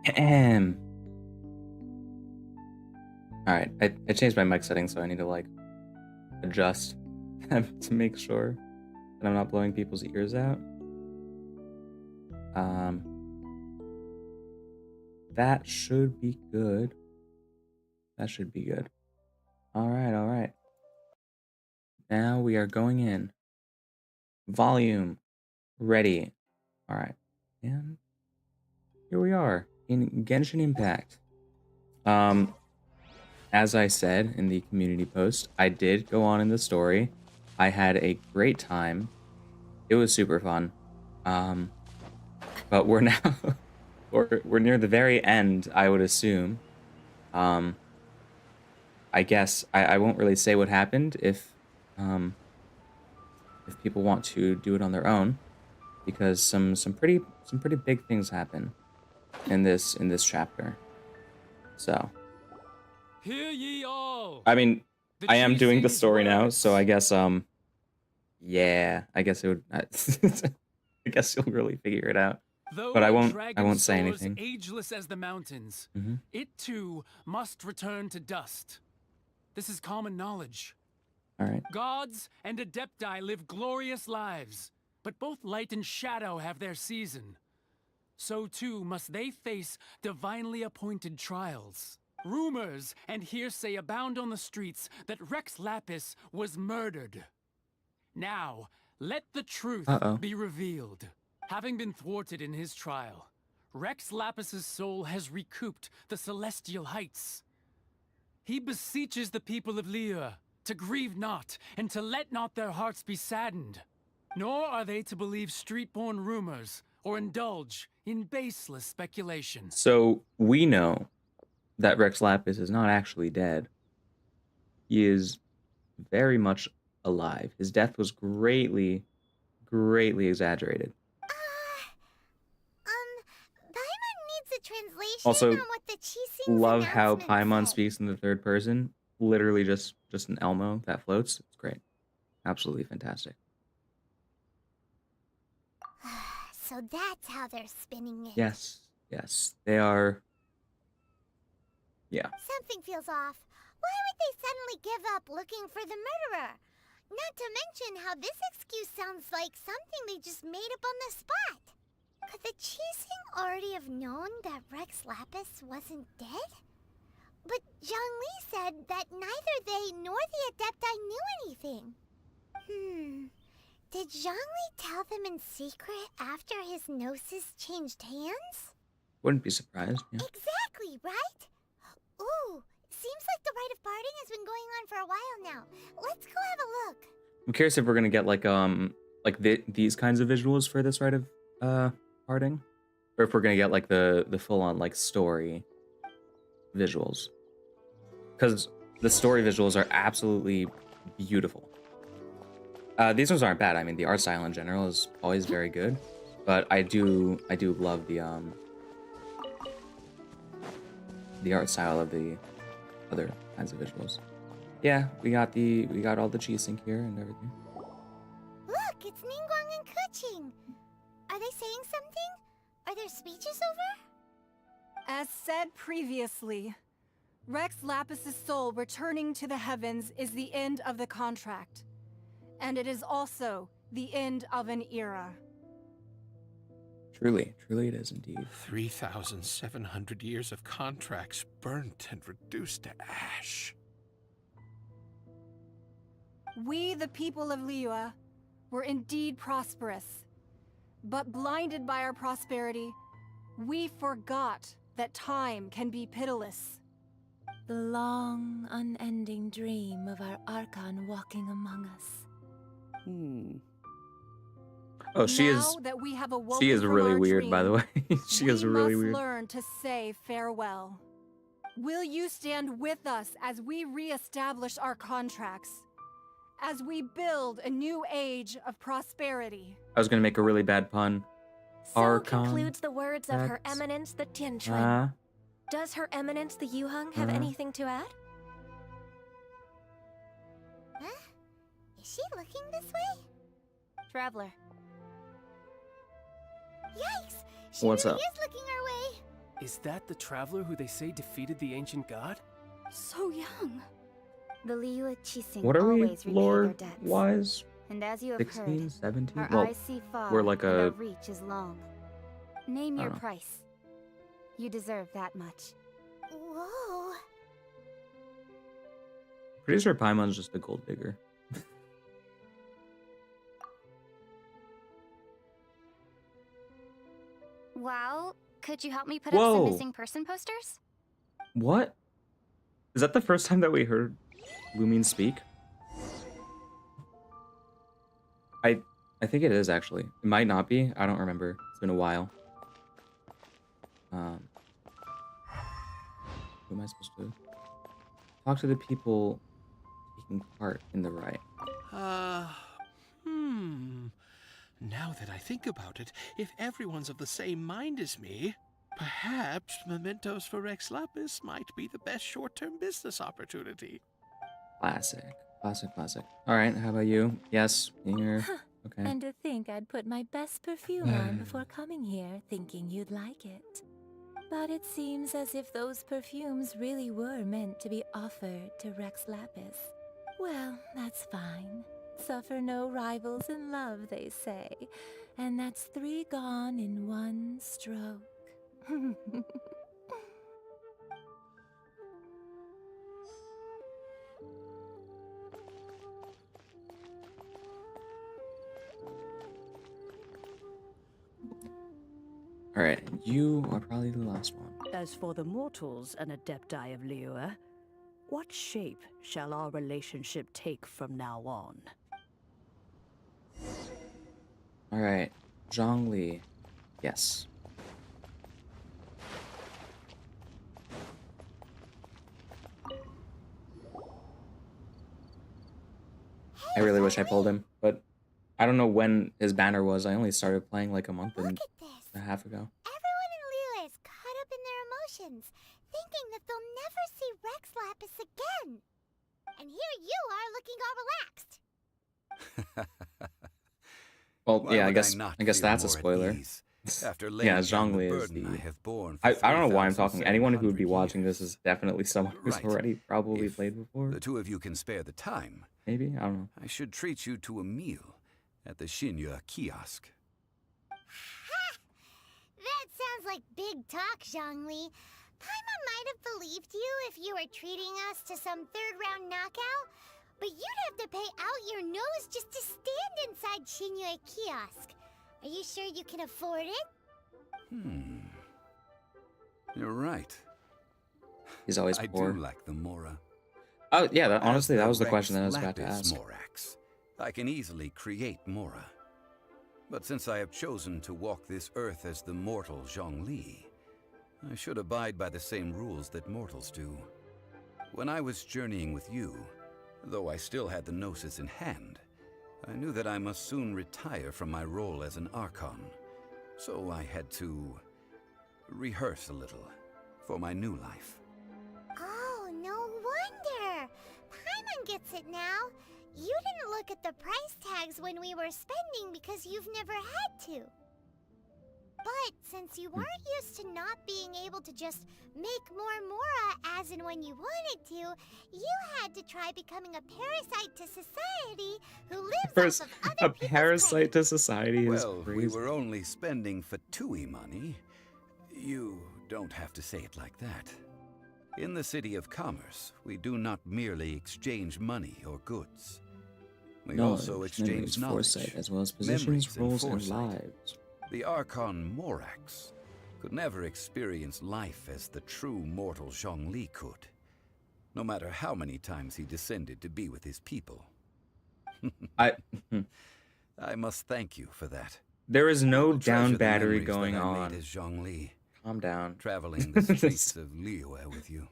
Ahem. Alright, I changed my mic settings, so I need to, like, adjust them to make sure that I'm not blowing people's ears out. That should be good. That should be good. Alright, alright. Now we are going in. Volume. Ready. Alright. And here we are in Genshin Impact. As I said in the community post, I did go on in the story. I had a great time. It was super fun. But we're now we're near the very end, I would assume. I guess I won't really say what happened if people want to do it on their own, because some pretty big things happen in this chapter. So Hear ye all. I mean, The I am doing the Chief's story now, words. so I guess yeah, I guess it would I guess you'll really figure it out. Though But I the won't dragon say soars anything. ageless as the mountains, Mhm. it too must return to dust. This is common knowledge. All right. Gods and adepti live glorious lives, but both light and shadow have their season. So too must they face divinely appointed trials. Rumors and hearsay abound on the streets that Rex Lapis was murdered. Now, let the truth Uh-oh. be revealed. Having been thwarted in his trial, Rex Lapis's soul has recouped the celestial heights. He beseeches the people of Liyue to grieve not and to let not their hearts be saddened. Nor are they to believe street-born rumors or indulge in baseless speculation. So we know that Rex Lapis is not actually dead. He is very much alive. His death was greatly exaggerated. Paimon needs a translation Also, on what the Chising's love how announcement Paimon said. speaks in the third person. Literally just an Elmo that floats. It's great. Absolutely fantastic. So that's how they're spinning it. Yes. Yes. They are. Yeah. Something feels off. Why would they suddenly give up looking for the murderer? Not to mention how this excuse sounds like something they just made up on the spot. Could the Chising already have known that Rex Lapis wasn't dead? But Zhongli said that neither they nor the Adepti knew anything. Did Zhongli tell them in secret after his gnosis changed hands? Wouldn't be surprised. Yeah. Exactly, right? Ooh, seems like the rite of parting has been going on for a while now. Let's go have a look. I'm curious if we're gonna get like these kinds of visuals for this rite of parting, or if we're gonna get like the full on like story visuals, because the story visuals are absolutely beautiful. These ones aren't bad. I mean, the art style in general is always very good, but I do love the art style of the other kinds of visuals. Yeah, we got all the G-Sync here and everything. Look, it's Ningguang and Keqing. Are they saying something? Are their speeches over? As said previously, Rex Lapis's soul returning to the heavens is the end of the contract. And it is also the end of an era. Truly it is indeed. 3,700 years of contracts burnt and reduced to ash. We, the people of Liyue, were indeed prosperous. But blinded by our prosperity, we forgot that time can be pitiless. The long, unending dream of our Archon walking among us. Oh, she Now is. that we have awoken She is from really our weird, by the dream, way. She is really we weird. must learn to say farewell. Will you stand with us as we re-establish our contracts? As we build a new age of prosperity? I was gonna make a really bad pun. So Archon concludes the words of Her X. Eminence the Tianchuan. Uh, Does Her Eminence the Yuheng have anything to add? Huh? Is she looking this way? Traveler. Yikes! She What's really up? is looking our way. Is that the traveler who they say defeated the ancient god? So young. The Liyue Qixing What are we always repay their lore debts. wise? And as you have 16, heard, 17? our Well, eyes see far we're like and our a... reach is long. Name your Oh. price. You deserve that much. Whoa. Pretty sure Paimon's just a gold digger. Well, could you help me put up Whoa. some missing person posters? What? Is that the first time that we heard Lumine speak? I think it is, actually. It might not be. I don't remember. It's been a while. Who am I supposed to talk to? The people taking part in the riot. Now that I think about it, if everyone's of the same mind as me, perhaps mementos for Rex Lapis might be the best short-term business opportunity. Classic. Classic. Alright, how about you? Yes, here. Okay. And to think I'd put my best perfume on before coming here, thinking you'd like it. But it seems as if those perfumes really were meant to be offered to Rex Lapis. Well, that's fine. Suffer no rivals in love, they say. And that's 3 gone in 1 stroke. Alright, you are probably the last one. As for the mortals and adepti of Liyue, what shape shall our relationship take from now on? Alright, Zhongli. Yes. I really wish I pulled him, but I don't know when his banner was. I only started playing like a month and Look at this. a half ago. Everyone in Liyue is caught up in their emotions, thinking that they'll never see Rex Lapis again. And here you are looking all relaxed. Well, Why yeah, I would guess not that's feel a more at spoiler. ease after Yeah, laying down the Zhongli is burden the... I have borne I for don't know why I'm talking. Anyone who would be 3,700 watching years. this is definitely someone who's Right. already probably If played before. The two of you can spare the time, Maybe? I don't know. I should treat you to a meal at the Shinya kiosk. Ha! That sounds like big talk, Zhongli. Paimon might have believed you if you were treating us to some third-round knockout, but you'd have to pay out your nose just to stand inside Shinya kiosk. Are you sure you can afford it? You're right. He's always I poor. do like the Mora. Oh, yeah, that, honestly, As that was the Rex question that I was about to Lapis ask. Morax, I can easily create Mora. But since I have chosen to walk this earth as the mortal Zhongli, I should abide by the same rules that mortals do. When I was journeying with you, though I still had the Gnosis in hand, I knew that I must soon retire from my role as an Archon. So I had to rehearse a little for my new life. Oh, no wonder. Paimon gets it now. You didn't look at the price tags when we were spending because you've never had to. But since you weren't used to not being able to just make more Mora as and when you wanted to, you had to try becoming a parasite to society who lives off of A other people's parasite credit. to society is Well, crazy. we were only spending Fatui money. You don't have to say it like that. In the City of Commerce, we do not merely exchange money or goods. We also exchange knowledge, foresight, as well as memories, positions, and roles, and foresight. lives. The Archon Morax could never experience life as the true mortal Zhongli could, no matter how many times he descended to be with his people. I must thank you for that. There is no Treasure down the battery memories going that I on. made as Zhongli, Calm down. traveling the streets of Liyue with you.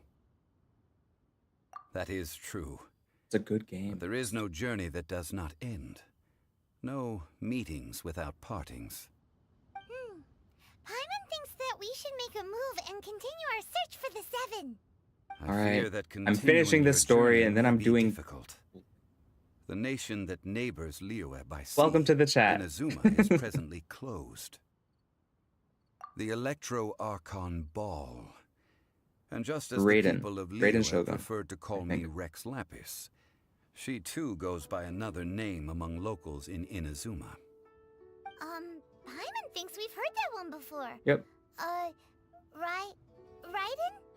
That is true. It's a good game. But there is no journey that does not end. No meetings without partings. Paimon thinks that we should make a move and continue our search for the Seven. I All right. fear that I'm finishing continuing this your story, journey and then will I'm be doing... difficult. The nation that neighbors Liyue by sea, Welcome to the chat. Inazuma, is presently closed. The Electro-Archon Ball. And just as Raiden. the people of Raiden Liyue Shogun, preferred to call me Rex Lapis, she too goes by another name among locals in Inazuma. Paimon thinks we've heard that one before. Yep. Raiden?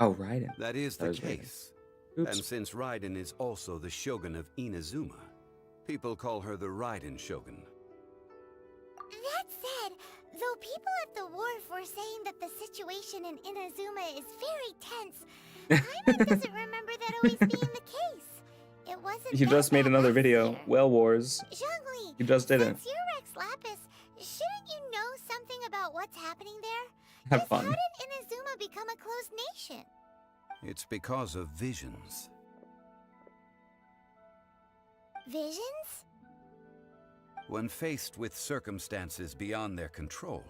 Oh, Raiden. That is the case. Oops. And since Raiden is also the Shogun of Inazuma, people call her the Raiden Shogun. That said, though people at the wharf were saying that the situation in Inazuma is very tense, Paimon doesn't remember that always being the case. It wasn't. You just made another video. Year. Well Wars. Zhongli, You just didn't. Since you're Rex Lapis, shouldn't you know something about what's happening there? Have fun. How did Inazuma become a closed nation? It's because of visions. Visions? When faced with circumstances beyond their control,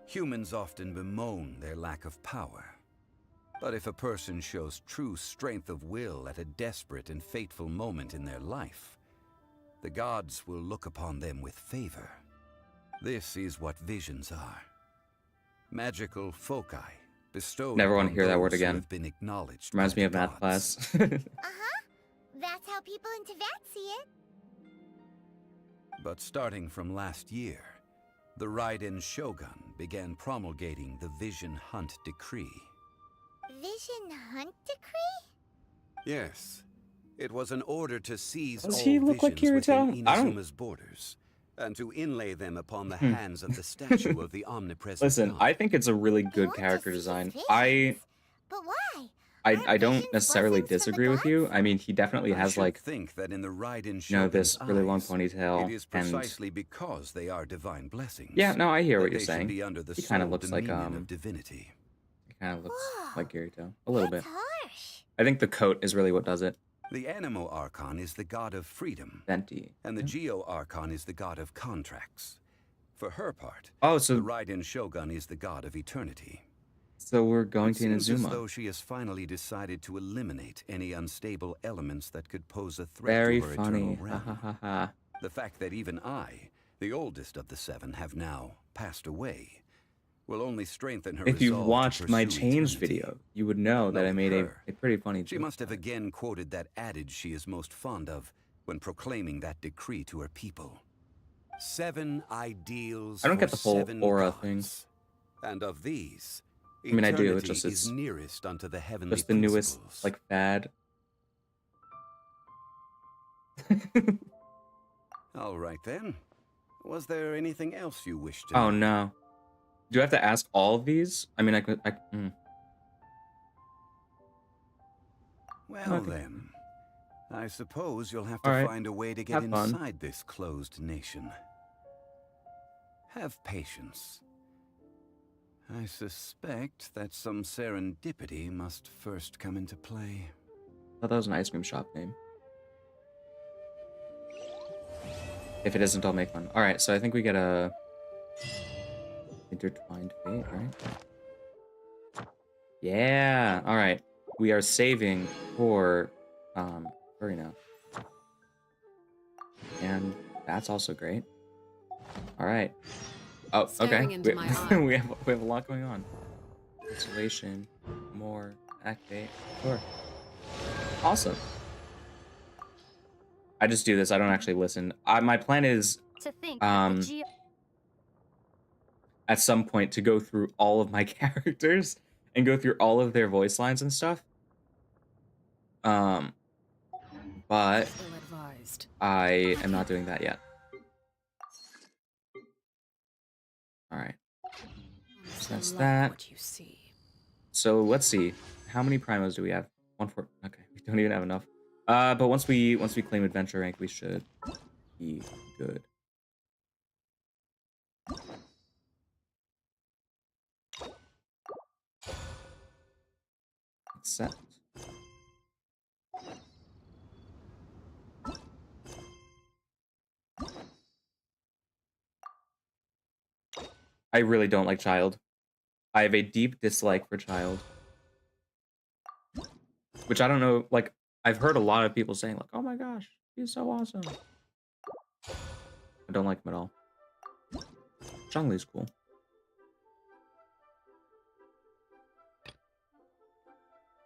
humans often bemoan their lack of power. But if a person shows true strength of will at a desperate and fateful moment in their life, the gods will look upon them with favor. This is what visions are. Magical foci bestowed Never want to upon hear that those word who again. have been acknowledged Reminds by me the of math gods. class. That's how people in Teyvat see it. But starting from last year, the Raiden Shogun began promulgating the Vision Hunt Decree. Vision Hunt Decree? Yes. It was an order to seize Does all he look like visions within Kirito? I don't- Inazuma's borders, and to inlay them upon the hands of the statue of the omnipresent Listen, God. I think it's a really good want to character see design. visions. I But why? I don't visions necessarily blessings from the disagree with you. gods? I mean, he definitely I has should like, think that in the Raiden you know, this Shogun's really long eyes, ponytail. it is And precisely because they are divine blessings. yeah, no, I hear that what you're they should saying. be under the He kind of sole looks like dominion of divinity. he kind of looks Whoa, like Kirito a little bit. That's harsh. I think the coat is really what does it. The Animo Archon is the god of freedom, Venti. and the Geo Archon is the god of contracts. For her part, Oh, the so Raiden Shogun is the god of eternity. we're going It to seems as Inazuma. though she has finally decided to eliminate any unstable elements that could pose a threat Very to her funny. eternal Ha ha realm. ha ha. The fact that even I, the oldest of the seven, have now passed away, will only strengthen her If you resolve to watched my pursue change eternity. video, you would know that I Knowing made her, a pretty funny She joke. must have again quoted that adage she is most fond of when proclaiming that decree to her people. 7 ideals I don't for get the whole 7 aura gods. thing. And of these, I mean, I do, it's eternity just is it's nearest unto the heavenly just the newest principles. like fad. All right then. Was there anything else you wished to Oh know? no. Do I have to ask all of these? I mean, Well Okay. then, I suppose you'll have to All right. find a way to get Have fun. inside this closed nation. Have patience. I suspect that some serendipity must first come into play. thought that was an ice cream shop name. If it isn't, I'll make one. All right, so I think we get a intertwined fate, right? Yeah. All right. We are saving for Furino. And that's also great. All right. Oh, Staring okay. into my eye. we have a lot going on. Isolation, more, activate. Sure. Awesome. I just do this. I don't actually listen. My plan is To think that the Geo at some point to go through all of my characters and go through all of their voice lines and stuff. But Ill-advised. I am not doing that yet. All right. So that's Love that. What you see. So let's see. How many primos do we have? 1 4. Okay, we don't even have enough. But once we claim adventure rank, we should be good. Accept. I really don't like Child. I have a deep dislike for Child. Which I don't know, like, I've heard a lot of people saying, like, oh my gosh, he's so awesome. I don't like him at all. Zhongli's cool.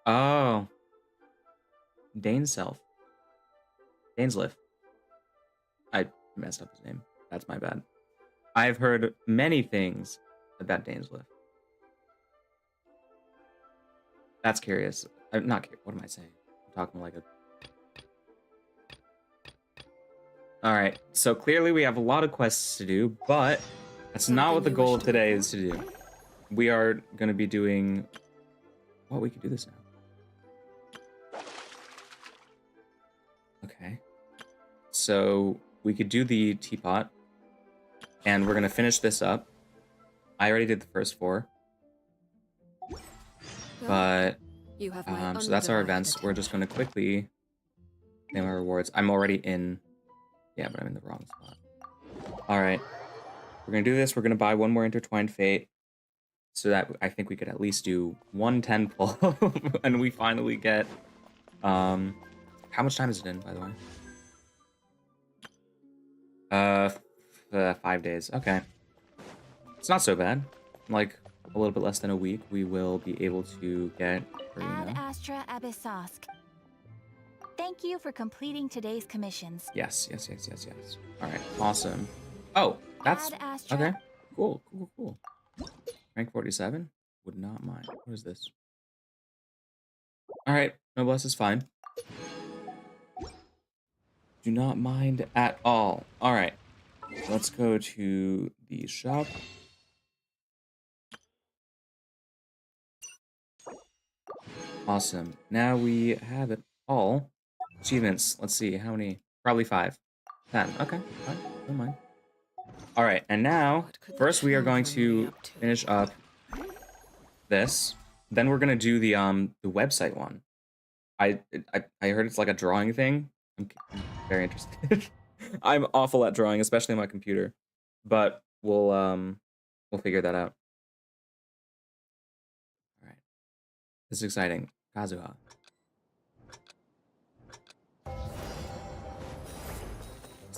Oh. Daneself. Dainsliff. I messed up his name. That's my bad. I've heard many things about Dainsliff. That's curious. I'm not curious. What am I saying? I'm talking like a... Alright, so clearly we have a lot of quests to do, but that's not what the goal of today is to do. We are going to be doing... Well, we could do this now. Okay. So we could do the teapot, and we're going to finish this up. I already did the first 4. But, so that's our events. We're just going to quickly claim our rewards. I'm already in... Yeah, but I'm in the wrong spot. Alright. We're going to do this. We're going to buy one more Intertwined Fate, so that I think we could at least do 110 pull. And we finally get... How much time is it in, by the way? 5 days. Okay. It's not so bad. Like, a little bit less than a week, we will be able to get... Ad Astra Abyssosk. Thank you for completing today's commissions. Yes. Alright, awesome. Oh, that's... Okay. Cool. Rank 47? Would not mind. What is this? Alright, Noblesse is fine. Do not mind at all. Alright. Let's go to the shop. Awesome. Now we have it all. Achievements. Let's see. How many? Probably 5. 10. Okay. Fine. Don't mind. Alright, and now, first we are going to finish up this. Then we're going to do the website one. I heard it's like a drawing thing. I'm very interested. I'm awful at drawing, especially on my computer. But we'll figure that out. Alright. This is exciting. Kazuha.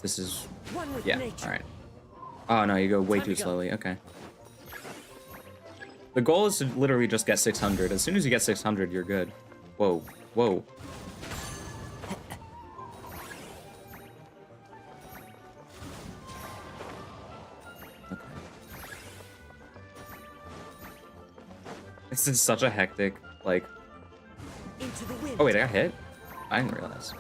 This is... Yeah, alright. Oh, no, you go way too slowly. Okay. The goal is to literally just get 600. As soon as you get 600, you're good. Whoa. Whoa. Okay. This is such a hectic, like... Oh, wait, I got hit? I didn't realize.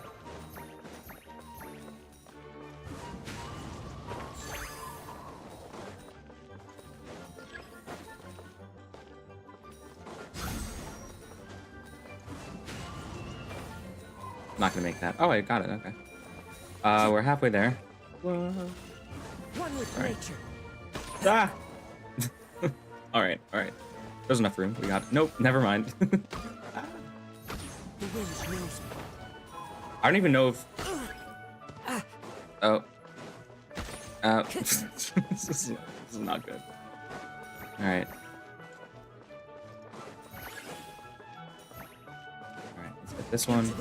Not gonna make that. Oh, I got it. Okay. We're halfway there. Whoa. One with nature. Ah! Alright. There's enough room. We got it. Nope, never mind. I don't even know if... Oh. This is not good. Alright. Alright, let's get this one.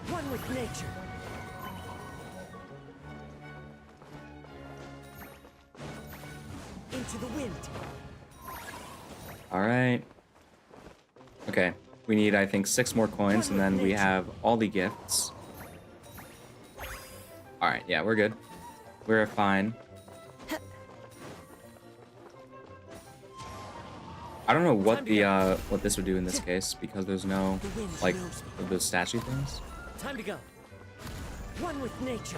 One with nature. Into the wind. Alright. Okay. We need, I think, 6 more coins, and then we have all the gifts. Alright, yeah, we're good. We're fine. I don't know what the what this would do in this case, because there's no, like, those statue things. Time to go. One with nature.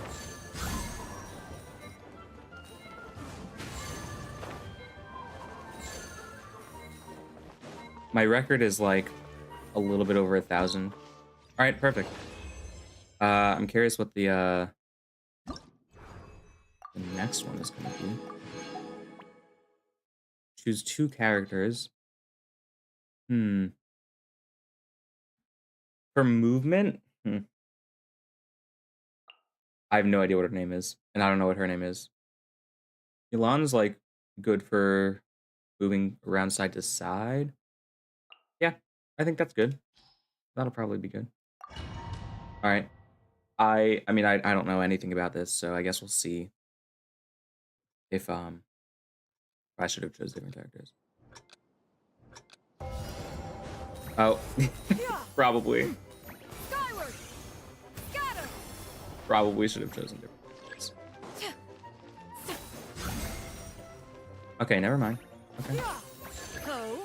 My record is like a little bit over 1,000. All right, perfect. I'm curious what the next one is going to be. Choose 2 characters. For movement? I have no idea what her name is, and I don't know what her name is. Elon's like good for moving around side to side. Yeah, I think that's good. That'll probably be good. All right. I mean, I don't know anything about this, so I guess we'll see if I should have chose different characters. Oh, probably. Skyward! Scatter! Probably should have chosen different ones. Okay, never mind. Okay. Ho!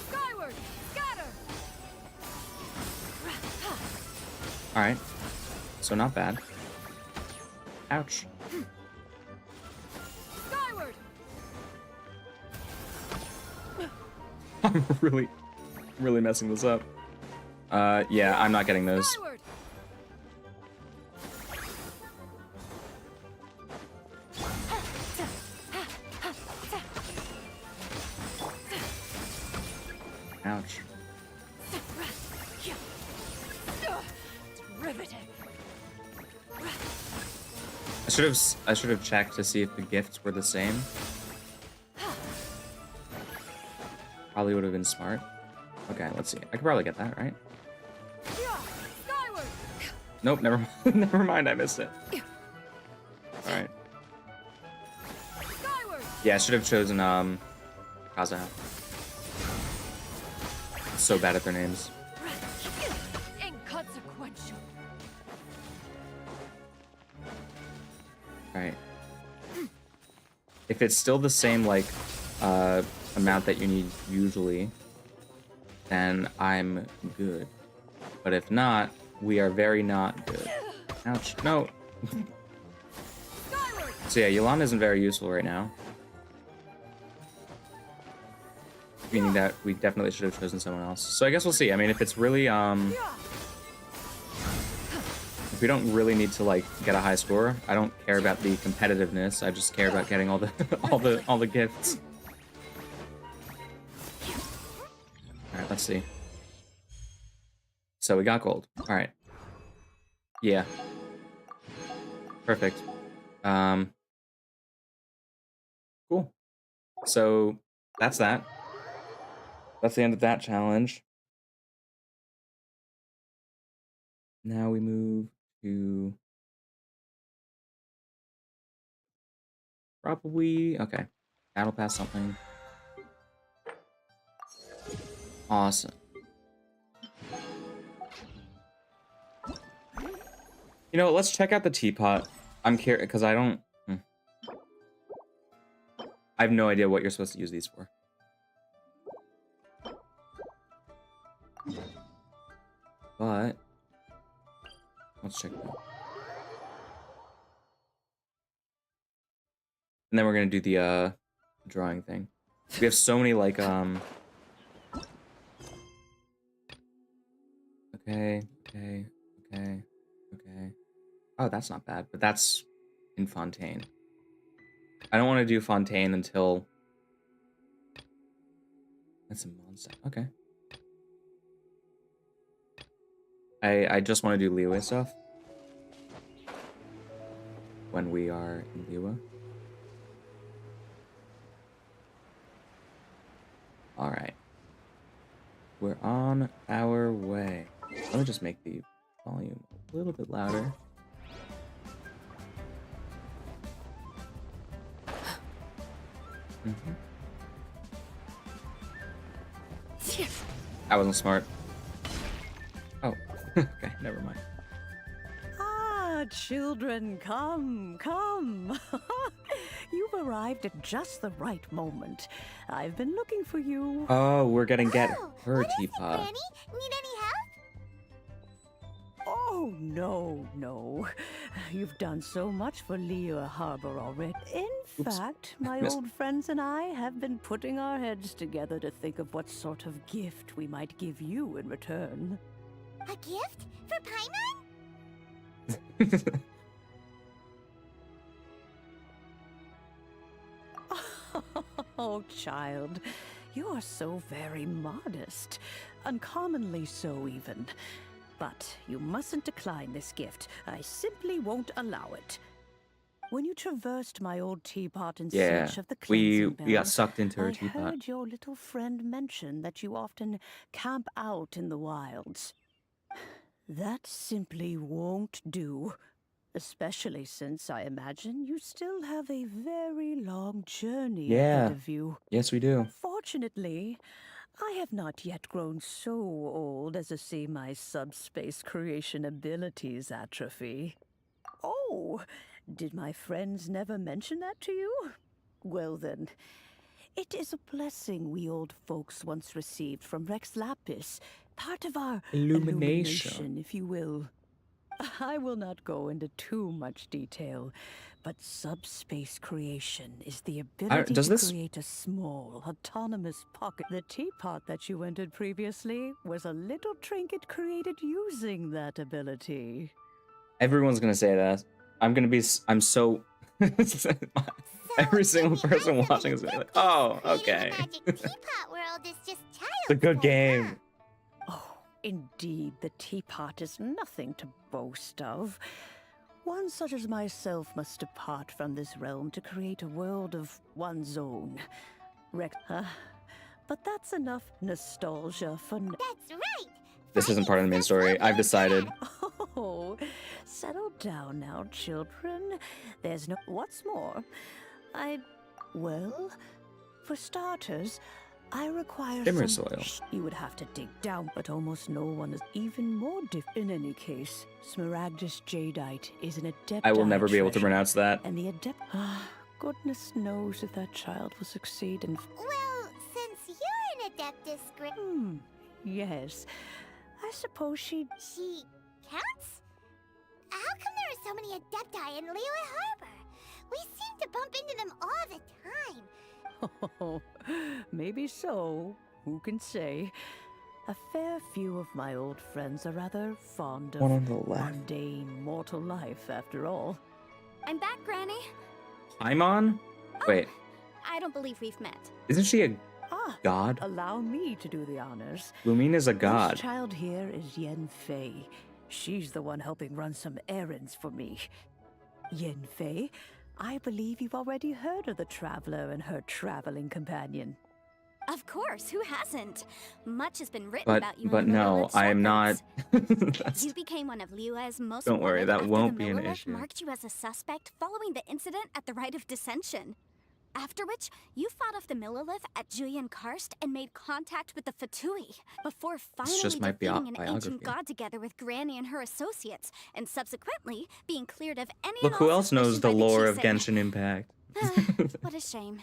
Skyward! Scatter! All right. So not bad. Ouch. Skyward! I'm really messing this up. Yeah, I'm not getting those. Skyward! Ouch. Riveting. I should have checked to see if the gifts were the same. Probably would have been smart. Okay, let's see. I could probably get that, right? Skyward! Nope, never mind. Never mind, I missed it. Alright. Skyward! Yeah, I should have chosen Kaza. So bad at their names. Inconsequential. Alright. If it's still the same, like, amount that you need usually, then I'm good. But if not, we are very not good. Ouch. No. So yeah, Yolanda isn't very useful right now. Meaning that we definitely should have chosen someone else. So I guess we'll see. I mean, if it's really, if we don't really need to, like, get a high score, I don't care about the competitiveness. I just care about getting all the all the gifts. Alright, let's see. So we got gold. Alright. Yeah. Perfect. Cool. So that's that. That's the end of that challenge. Now we move to probably, okay. Battle pass something. Awesome. You know what, let's check out the teapot. I'm curious, because I don't... I have no idea what you're supposed to use these for. But... let's check that. And then we're gonna do the, drawing thing. We have so many, like, Okay. Oh, that's not bad, but that's in Fontaine. I don't want to do Fontaine until... that's in Mondstadt. Okay. I just want to do Liyue stuff. When we are in Liyue. Alright. We're on our way. Let me just make the volume a little bit louder. That wasn't smart. Oh, okay, never mind. Ah, children, come. You've arrived at just the right moment. I've been looking for you. Oh, we're gonna get her what is it, teapot. Granny? Need any help? Oh, no. You've done so much for Liyue Harbor already. In fact, my old friends and I have been putting our heads together to think of what sort of gift we might give you in return. A gift? For Paimon? Oh, child, you are so very modest. Uncommonly so, even. But you mustn't decline this gift. I simply won't allow it. When you traversed my old teapot in search of the cleansing bell, we got sucked into her I teapot. heard your little friend mention that you often camp out in the wilds. That simply won't do. Especially since I imagine you still have a very long journey ahead of you. Yes, we do. Fortunately, I have not yet grown so old as to see my subspace creation abilities atrophy. Oh, did my friends never mention that to you? Well then, it is a blessing we old folks once received from Rex Lapis, part of our illumination, if you will. I will not go into too much detail, but subspace creation is the ability to create a small, autonomous pocket. The teapot that you entered previously was a little trinket created using that ability. Everyone's gonna say that. I'm so... Every single person watching is gonna be like, oh, okay. Teapot world is just child's It's a good game. Oh, indeed, the teapot is nothing to boast of. One such as myself must depart from this realm to create a world of one's own. But that's enough nostalgia for now. That's right. This isn't part of the main story. I've decided. Oh, settle down now, children. There's no... What's more, well, for starters, I require Shimmer some... soil. You would have to dig down, but almost no one is even more In any case, Smaragdus Jadeite is an adept. I will never be able to pronounce that. And the adept... goodness knows if that child will succeed in... Well, since you're an Adeptus yes. I suppose she counts? How come there are so many Adepti in Liyue Harbor? We seem to bump into them all the time. Oh, maybe so. Who can say? A fair few of my old friends are rather fond of mundane mortal life, after all. I'm back, Granny. Paimon? Wait, I don't believe we've met. isn't she a god? Allow me to do the honors. Lumine is a god. This child here is Yen Fei. She's the one helping run some errands for me. Yen Fei, I believe you've already heard of the Traveler and her traveling companion. Of course, who hasn't? Much has been written about you. But no, I am not. You became one of Liyue's most Don't worry, wanted that after won't the be an Millelith issue. marked you as a suspect following the incident at the Rite of Dissension. After which, you fought off the Millelith at Julian Karst and made contact with the Fatui, before finally just my defeating an biography. ancient god together with Granny and her associates, and subsequently being cleared of any Look and who all else knows suspicion the by lore of Chiseng. Genshin Impact. What a shame.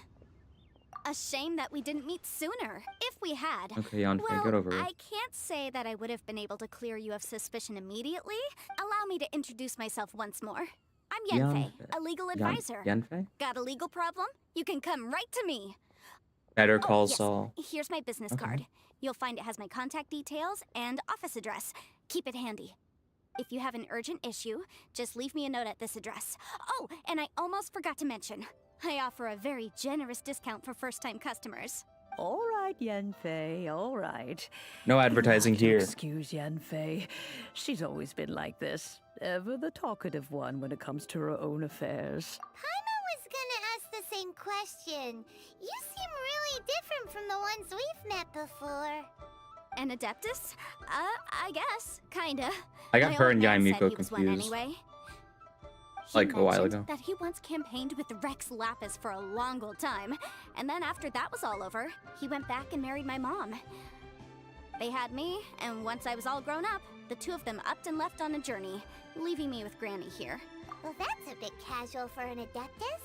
A shame that we didn't meet sooner. If we had, Okay, Yanfei, well, get over it. I can't say that I would have been able to clear you of suspicion immediately. Allow me to introduce myself once more. I'm Yanfei, a legal advisor. Yanfei? Got a legal problem? You can come right to me. Better Call yes. Saul. Here's my business card. You'll find it has my contact details and office address. Keep it handy. If you have an urgent issue, just leave me a note at this address. Oh, and I almost forgot to mention, I offer a very generous discount for first-time customers. All right, Yanfei, all right. No advertising You'll have to here. Excuse Yanfei. She's always been like this. Ever the talkative one when it comes to her own affairs. Paimon was gonna ask the same question. You seem really different from the ones we've met before. An Adeptus? I guess. Kinda. I got My her old and man said Yaimiko he was one confused. anyway. Like a while mentioned ago. that he once campaigned with Rex Lapis for a long old time, and then after that was all over, he went back and married my mom. They had me, and once I was all grown up, the two of them upped and left on a journey, leaving me with Granny here. Well, that's a bit casual for an Adeptus.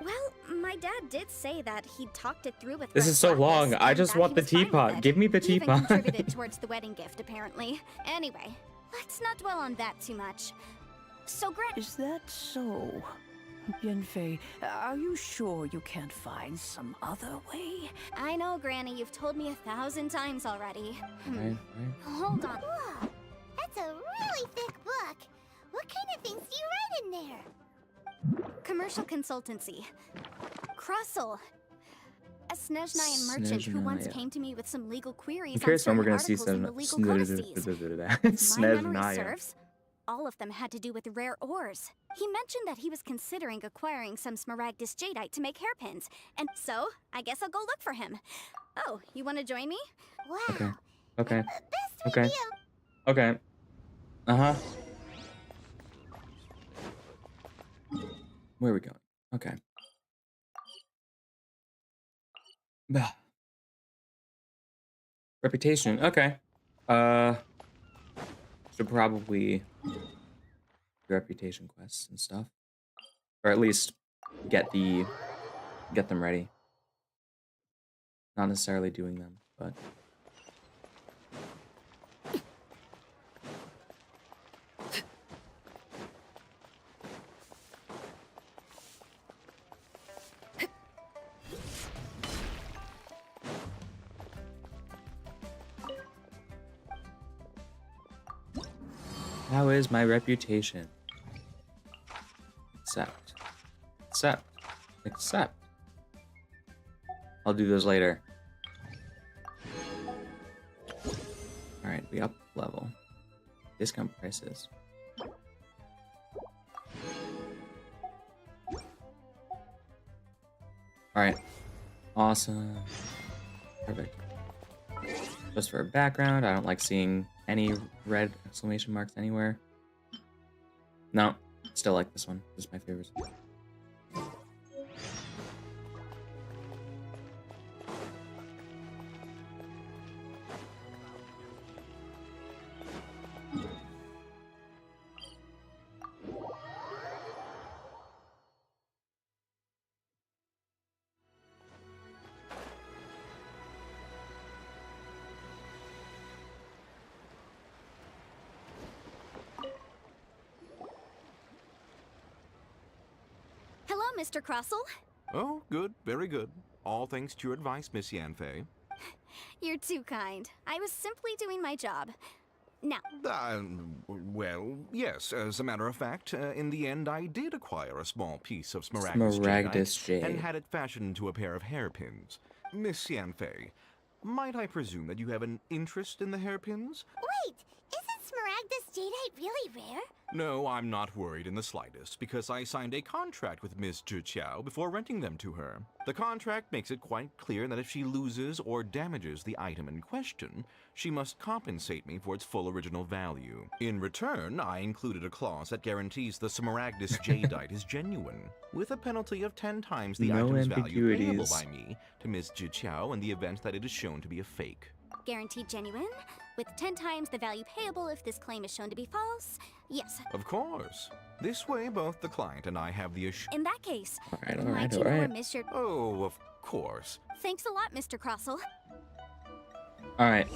Well, my dad did say that he'd talked it through with This Rex is so Lapis, long. I and just that want he the was fine with teapot. it. Give me the He even teapot. contributed towards the wedding gift, apparently. Anyway, let's not dwell on that too much. So, Is that so? Yanfei, are you sure you can't find some other way? I know, Granny, you've told me 1,000 times already. Right. Hold on. Whoa, that's a really thick book. What kind of things do you write in there? Commercial consultancy. Krusel. A Snezhnayan merchant who once Snezhnaya. came to me with some legal queries I'm curious on when we're certain gonna see articles some in the legal codices. My memory Snezhnaya. serves, all of them had to do with rare ores. He mentioned that he was considering acquiring some Smaragdus Jadeite to make hairpins, and so I guess I'll go look for him. Oh, you want to join me? Wow. Okay. Okay. Best Okay. idea. Okay. Uh-huh. Where are we going? Okay. Bah. Reputation. Okay. Should probably do reputation quests and stuff, or at least get them ready. Not necessarily doing them, but. How is my reputation? Accept. Accept. Accept. I'll do those later. Alright, we up level. Discount prices. Alright. Awesome. Perfect. Just for a background, I don't like seeing any red exclamation marks anywhere. No, still like this one. This is my favorite. Hello, Mr. Crossell. Oh, good, very good. All thanks to your advice, Miss Yanfei. You're too kind. I was simply doing my job. Now. Well, yes, as a matter of fact, in the end I did acquire a small piece of Smaragdus jadeite jade. and had it fashioned into a pair of hairpins. Miss Yanfei, might I presume that you have an interest in the hairpins? Wait, isn't Smaragdus jadeite really rare? No, I'm not worried in the slightest, because I signed a contract with Miss Zhiqiao before renting them to her. The contract makes it quite clear that if she loses or damages the item in question, she must compensate me for its full original value. In return, I included a clause that guarantees the Smaragdus jadeite is genuine, with a penalty of 10 times the item's value payable by me to Miss Zhiqiao in the event that it is shown to be a fake. Guaranteed genuine, with 10 times the value payable if this claim is shown to be false? Yes. Of course. This way, both the client and I have the assurance. In that case, Alright. might you know where Mr. Oh, of course. Thanks a lot, Mr. Crossell. Alright.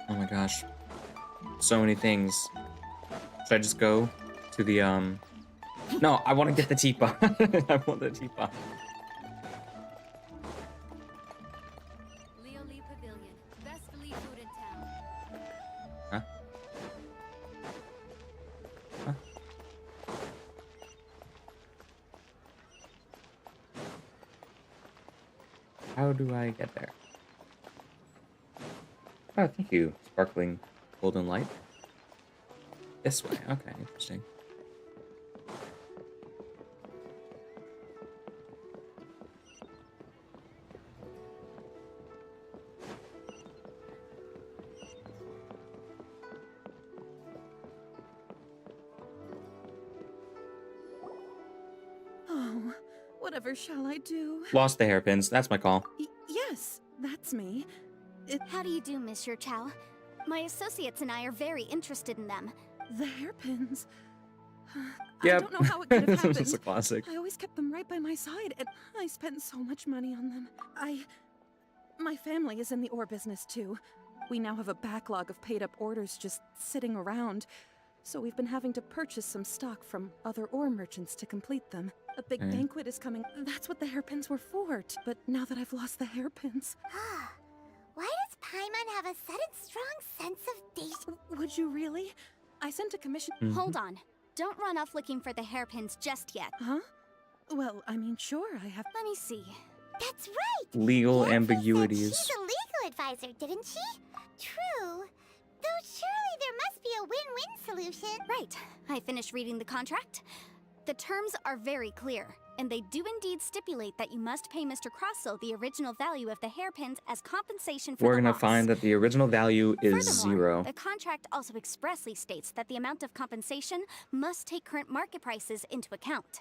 Oh my gosh. So many things. Should I just go to the, No, I want to get the teapot. I want the teapot. Huh? Huh? How do I get there? Oh, thank you, sparkling golden light. This way, okay, interesting. Oh, whatever shall I do? Lost the hairpins, that's my call. Yes, that's me. How do you do, Monsieur Chow? My associates and I are very interested in them. The hairpins. Yep. I don't know how it could have happened. It's a classic. I always kept them right by my side, and I spent so much money on them. My family is in the ore business too. We now have a backlog of paid-up orders just sitting around, so we've been having to purchase some stock from other ore merchants to complete them. A big banquet is coming. That's what the hairpins were for. But now that I've lost the hairpins... Why does Paimon have a sudden strong sense of danger? Would you really? I sent a commission... Hold on. Don't run off looking for the hairpins just yet. Huh? Well, I mean, sure, I have... Let me see. That's right! Legal Yanfei ambiguities. said she's a legal advisor, didn't she? True. Though surely there must be a win-win solution. Right. I finished reading the contract. The terms are very clear, and they do indeed stipulate that you must pay Mr. Crossell the original value of the hairpins as compensation for We're the gonna loss. find that the original value is Furthermore, 0. The contract also expressly states that the amount of compensation must take current market prices into account.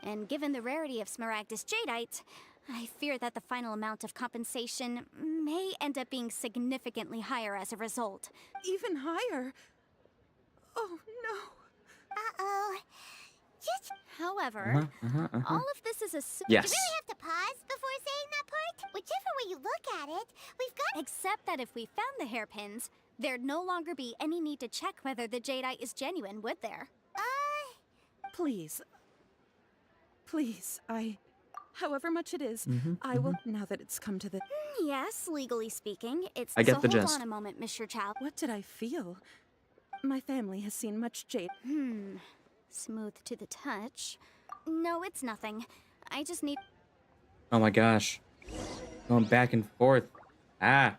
And given the rarity of Smaragdus jadeite, I fear that the final amount of compensation may end up being significantly higher as a result. Even higher? Oh no. Uh-oh. Just... However, all of this is Yes. Do you really have to pause before saying that part? Whichever way you look at it, we've got... Except that if we found the hairpins, there'd no longer be any need to check whether the jadeite is genuine, would there? Please. Please, however much it is, I will, now that it's come to the... Yes, legally speaking, it's... I get so the hold gist. on a moment, Mr. Chow. What did I feel? My family has seen much jade. Smooth to the touch. No, it's nothing. I just need... Oh my gosh. Going back and forth. Ah.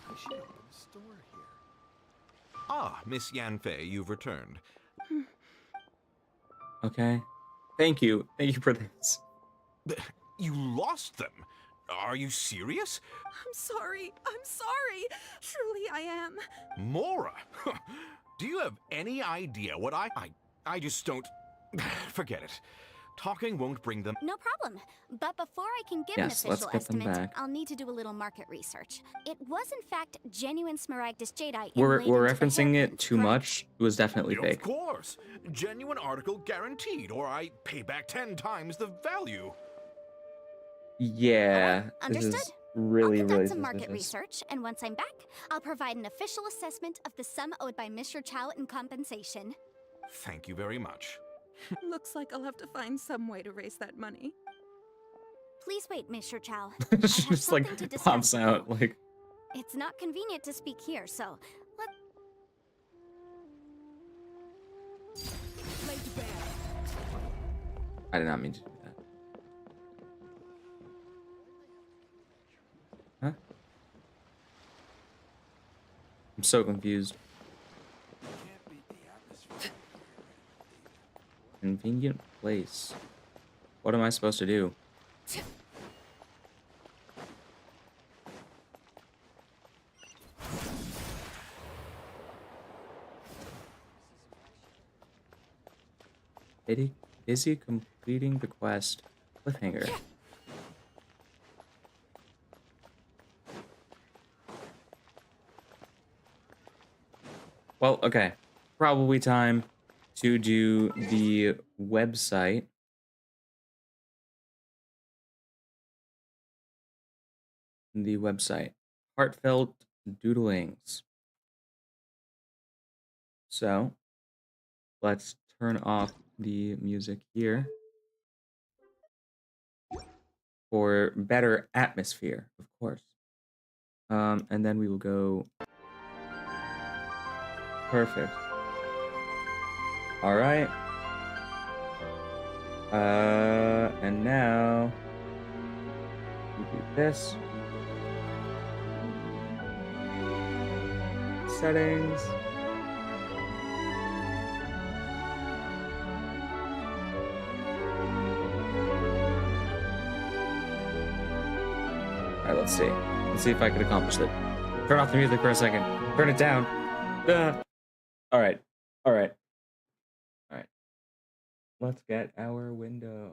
I should open a store here. Ah, Miss Yanfei, you've returned. Okay. Thank you. Thank you for this. You lost them? Are you serious? I'm sorry. I'm sorry. Truly I am. Mora! Do you have any idea what I just don't... Forget it. Talking won't bring them... No problem. But before I can give Yes, an let's official get them estimate, back. I'll need to do a little market research. It was in fact genuine Smaragdus jadeite. We're inlaid into the referencing it hairpins, too correct? much. It was definitely Of fake. course. Genuine article guaranteed, or I pay back 10 times the value. Yeah. This Understood. is really, I'll conduct really some market suspicious. research, and once I'm back, I'll provide an official assessment of the sum owed by Mr. Chow in compensation. Thank you very much. Looks like I'll have to find some way to raise that money. Please wait, Mr. Chow. She I have just like something to discuss pops with out you. like... It's not convenient to speak here, so let... Laid bare. I did not mean to do that. Huh? I'm so confused. Convenient place. What am I supposed to do? Busy completing the quest. Cliffhanger. Well, okay. Probably time to do the website. The website. Heartfelt Doodlings. So, let's turn off the music here for better atmosphere, of course. And then we will go. Perfect. All right. And now we do this. Settings. All right, let's see. Let's see if I can accomplish it. Turn off the music for a second. Turn it down. All right. All right. All right. Let's get our window.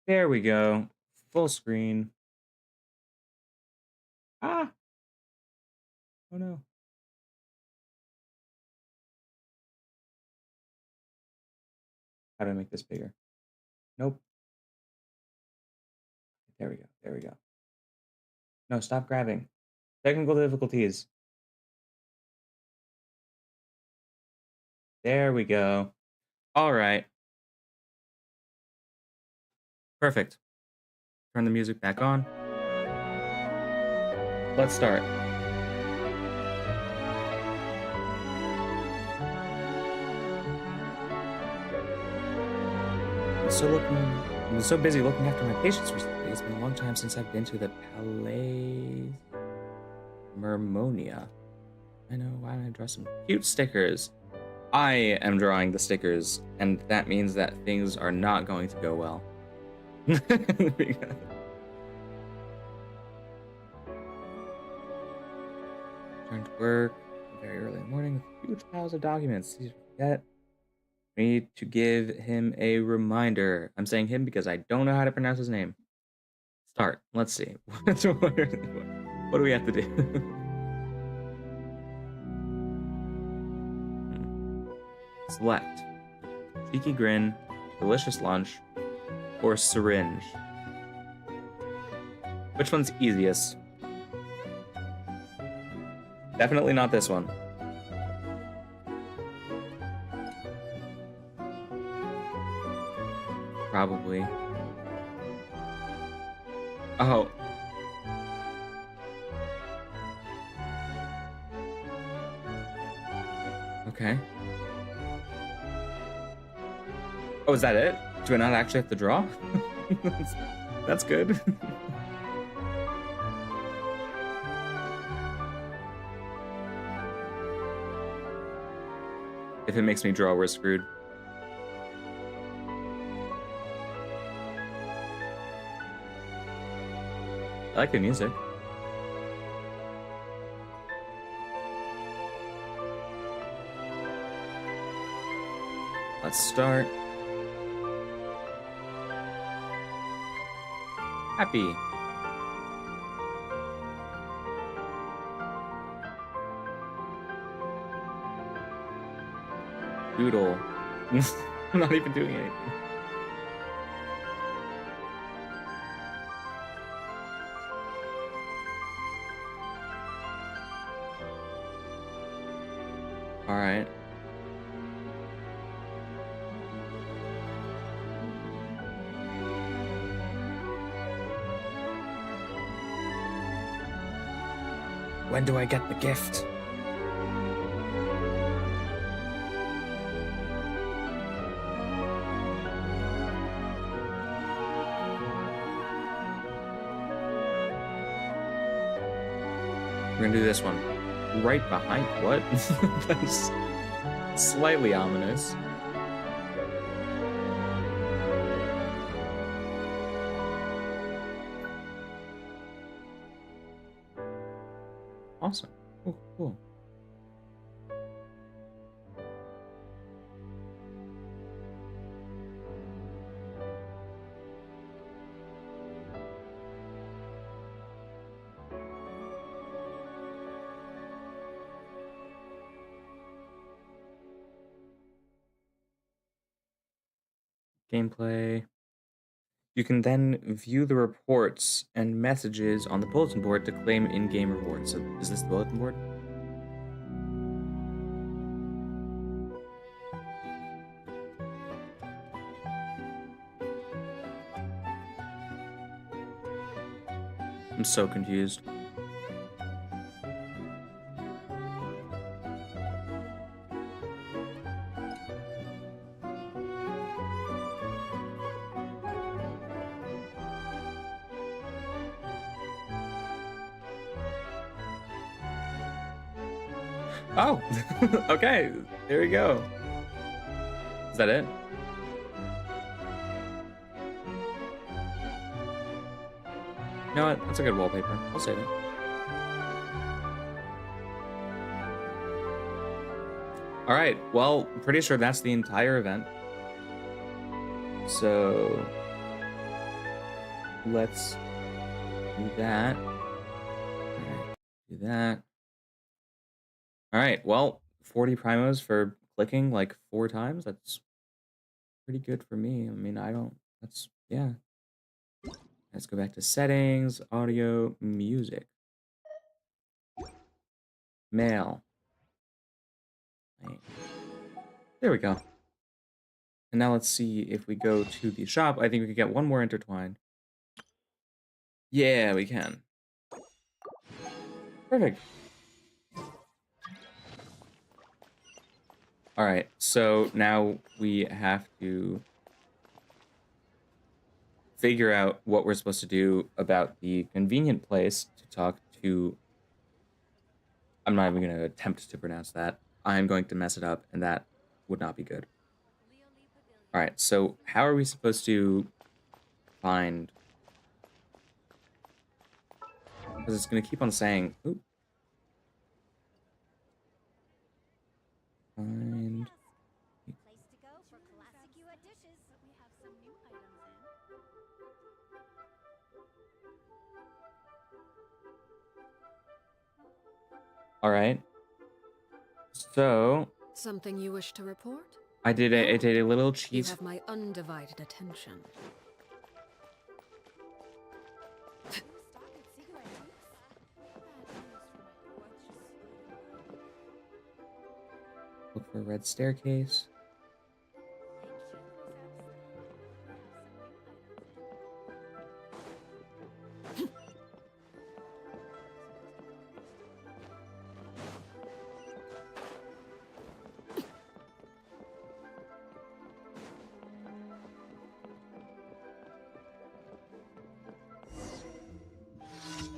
There we go. Full screen. Ah. Oh no. How do I make this bigger? Nope. There we go. There we go. No, stop grabbing. Technical difficulties. There we go. All right. Perfect. Turn the music back on. Let's start. I'm so busy looking after my patients recently. It's been a long time since I've been to the Palais Mermonia. I know, why don't I draw some cute stickers? I am drawing the stickers, and that means that things are not going to go well. Return to work very early in the morning. Huge piles of documents. Easy to forget. I need to give him a reminder. I'm saying him because I don't know how to pronounce his name. Start. Let's see. What do we have to do? Select. Cheeky grin, delicious lunch, or syringe. Which one's easiest? Definitely not this one. Probably. Oh. Okay. Oh, is that it? Do I not actually have to draw? That's good. If it makes me draw, we're screwed. I like the music. Let's start. Happy. Doodle. I'm not even doing anything. All right. When do I get the gift? We're gonna do this one. Right behind what? That's slightly ominous. Awesome. Oh, cool. Gameplay. You can then view the reports and messages on the bulletin board to claim in-game rewards. So is this the bulletin board? I'm so confused. Oh, okay. There we go. Is that it? You know what? That's a good wallpaper. I'll save it. All right. Well, I'm pretty sure that's the entire event. So let's do that. All right. Do that. All right. Well, 40 primos for clicking like 4 times. That's pretty good for me. I mean, I don't. That's yeah. Let's go back to settings, audio, music, mail. There we go. And now let's see if we go to the shop. I think we could get one more intertwined. Yeah, we can. Perfect. All right, so now we have to figure out what we're supposed to do about the convenient place to talk to. I'm not even going to attempt to pronounce that. I'm going to mess it up, and that would not be good. All right, so how are we supposed to find... Because it's going to keep on saying... Ooh. All right. So Something you wish to report? I did a little You cheese. have my undivided attention. Look for a red staircase.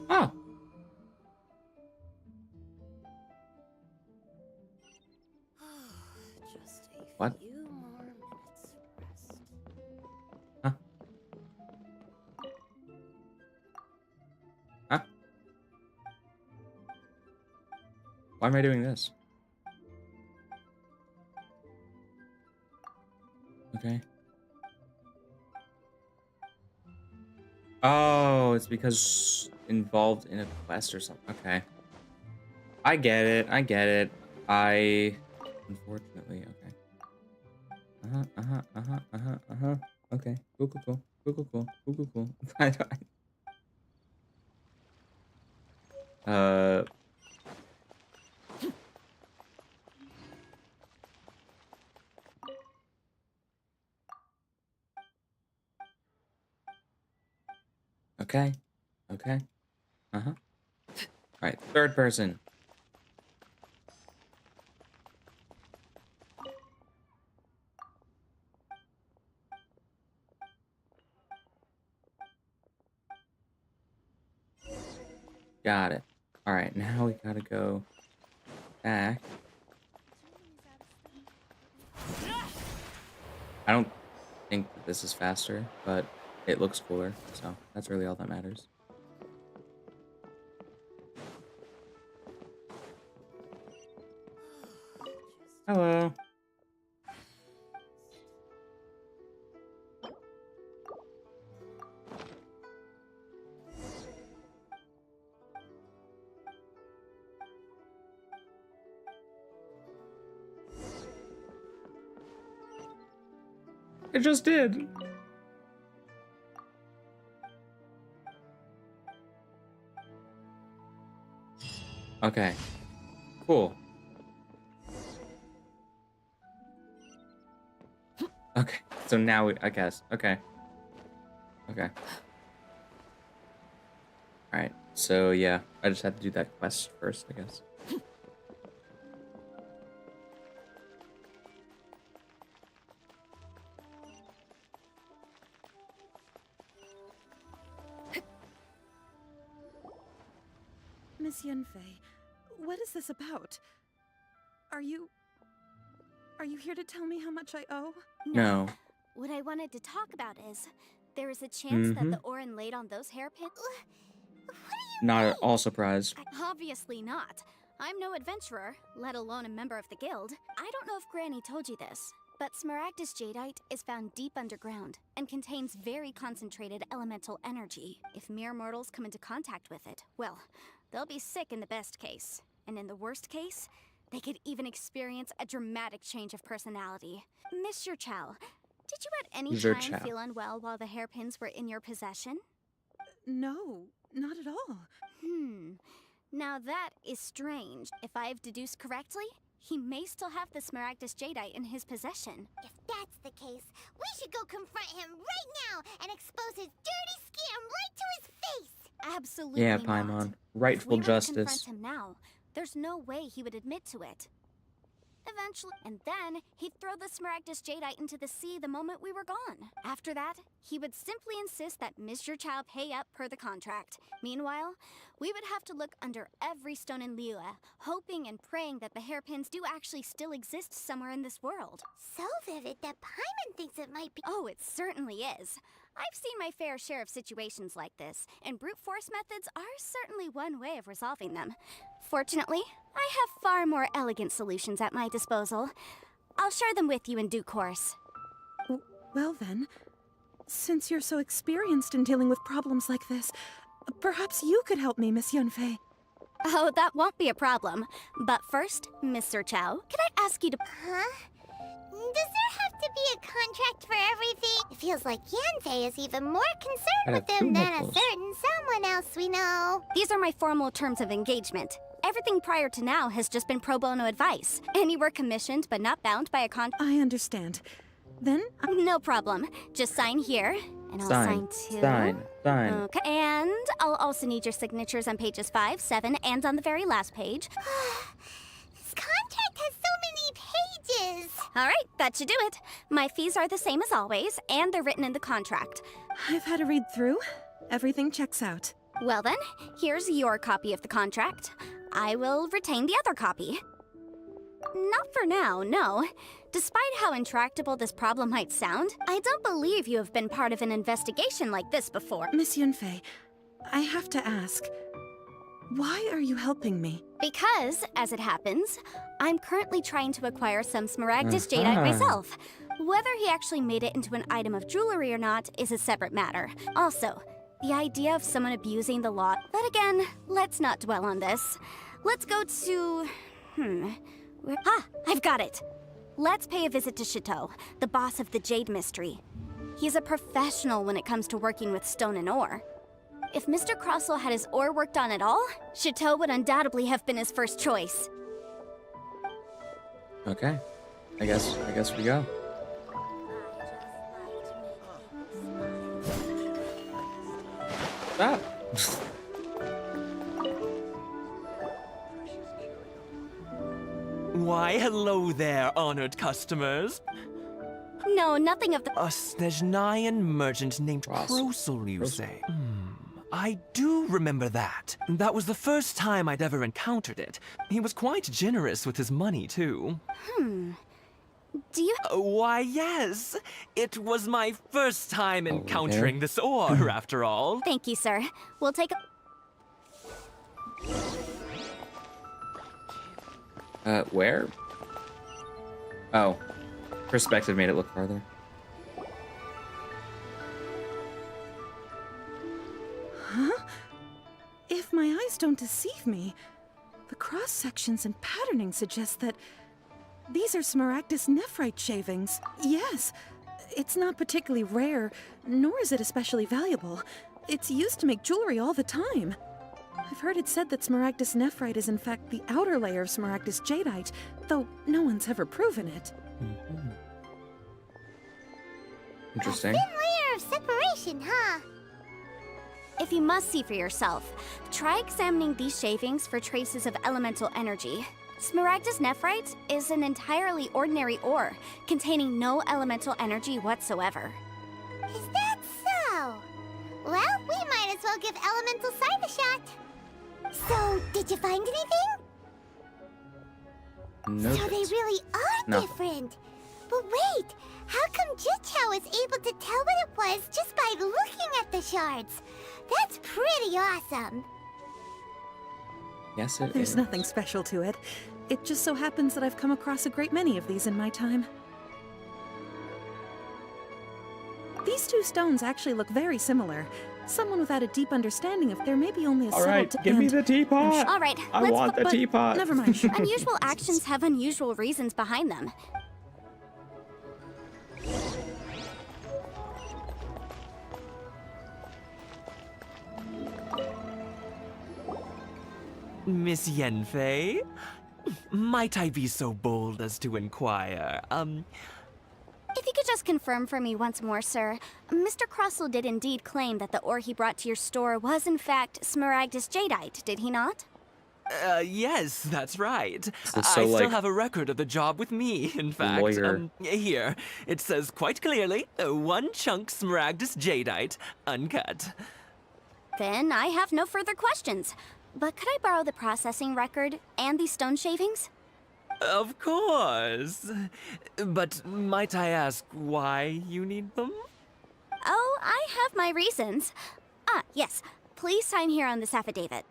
Oh. Just a What? few more minutes rest. Huh? Huh? Why am I doing this? Okay. Oh, it's because involved in a quest or something. Okay. I get it. I get it. Unfortunately, okay. Okay. Cool, cool, cool. Cool, cool, cool. Cool, cool, cool. Uh... Okay. Okay. Alright, third person. Got it. Alright, now we gotta go back. I don't think that this is faster, but it looks cooler, so that's really all that matters. Hello. It just did. Okay. Cool. Okay. So now I guess. Okay. Okay. Alright. So yeah, I just had to do that quest first, I guess. Miss Yunfei, what is this about? Are you here to tell me how much I owe? No. What I wanted to talk about is, there is a chance that the Orin laid on those hairpins. Not at all surprised. Obviously not. I'm no adventurer, let alone a member of the guild. I don't know if Granny told you this, but Smaragdus jadeite is found deep underground and contains very concentrated elemental energy. If mere mortals come into contact with it, well, they'll be sick in the best case. And in the worst case, they could even experience a dramatic change of personality. Mr. Chow, did you at any time feel unwell while the hairpins were in your possession? No, not at all. Now that is strange. If I've deduced correctly, he may still have the Smaragdus jadeite in his possession. If that's the case, we should go confront him right now and expose his dirty scam right to his face! Absolutely yeah, not. Paimon. Rightful justice. If we were to confront him now, there's no way he would admit to it. Eventually, and then he'd throw the Smaragdus jadeite into the sea the moment we were gone. After that, he would simply insist that Mr. Chow pay up per the contract. Meanwhile, we would have to look under every stone in Liyue, hoping and praying that the hairpins do actually still exist somewhere in this world. So vivid that Paimon thinks it might be— Oh, it certainly is. I've seen my fair share of situations like this, and brute force methods are certainly one way of resolving them. Fortunately, I have far more elegant solutions at my disposal. I'll share them with you in due course. Well then, since you're so experienced in dealing with problems like this, perhaps you could help me, Miss Yunfei. Oh, that won't be a problem. But first, Mr. Chow, can I ask you to... Huh? Does there have to be a contract for everything? It feels like Yanfei is even more concerned with them than a certain someone else we know. These are my formal terms of engagement. Everything prior to now has just been pro bono advice. Anywhere commissioned but not bound by a contract. I understand. Then? No problem. Just sign here, and I'll sign too. Sign. Okay, and I'll also need your signatures on pages 5, 7, and on the very last page. This contract has so many pages. All right, that should do it. My fees are the same as always, and they're written in the contract. I've had a read through. Everything checks out. Well then, here's your copy of the contract. I will retain the other copy. Not for now, no. Despite how intractable this problem might sound, I don't believe you have been part of an investigation like this before. Miss Yunfei, I have to ask, why are you helping me? Because, as it happens, I'm currently trying to acquire some Smaragdus Jadeite myself. Whether he actually made it into an item of jewelry or not is a separate matter. Also, the idea of someone abusing the law... But again, let's not dwell on this. Let's go to... I've got it! Let's pay a visit to Chateau, the boss of the Jade Mystery. He's a professional when it comes to working with stone and ore. If Mr. Crossell had his ore worked on at all, Chateau would undoubtedly have been his first choice. Okay. I guess we go. Stop. Why, hello there, honored customers. No, nothing of the... A Snezhnayan merchant named Crossell, you say? I do remember that. That was the first time I'd ever encountered it. He was quite generous with his money, too. Do you... Why, yes. It was my first time encountering this ore, after all. Thank you, sir. We'll take a... Where? Oh. Perspective made it look farther. Huh? If my eyes don't deceive me, the cross-sections and patterning suggest that these are Smaragdus nephrite shavings. Yes, it's not particularly rare, nor is it especially valuable. It's used to make jewelry all the time. I've heard it said that Smaragdus nephrite is in fact the outer layer of Smaragdus jadeite, though no one's ever proven it. Interesting. A thin layer of separation, huh? If you must see for yourself, try examining these shavings for traces of elemental energy. Smaragdus nephrite is an entirely ordinary ore, containing no elemental energy whatsoever. Is that so? Well, we might as well give elemental sight a shot. So, did you find anything? Nope. So they really are different. But wait, how come Jichao was able to tell what it was just by looking at the shards? That's pretty awesome. Yes, it is. There's nothing special to it. It just so happens that I've come across a great many of these in my time. These two stones actually look very similar. Someone without a deep understanding of there may be only a subtle... Alright, give me the teapot! Alright, I want the teapot! Never mind. Unusual actions have unusual reasons behind them. Miss Yanfei? Might I be so bold as to inquire, If you could just confirm for me once more, sir. Mr. Crossell did indeed claim that the ore he brought to your store was in fact Smaragdus jadeite, did he not? Yes, that's right. So, I still like, have a record of the job with me, in fact. lawyer. Here, it says quite clearly, 1 chunk Smaragdus jadeite, uncut. Then I have no further questions. But could I borrow the processing record and these stone shavings? Of course. But might I ask why you need them? Oh, I have my reasons. Yes. Please sign here on this affidavit.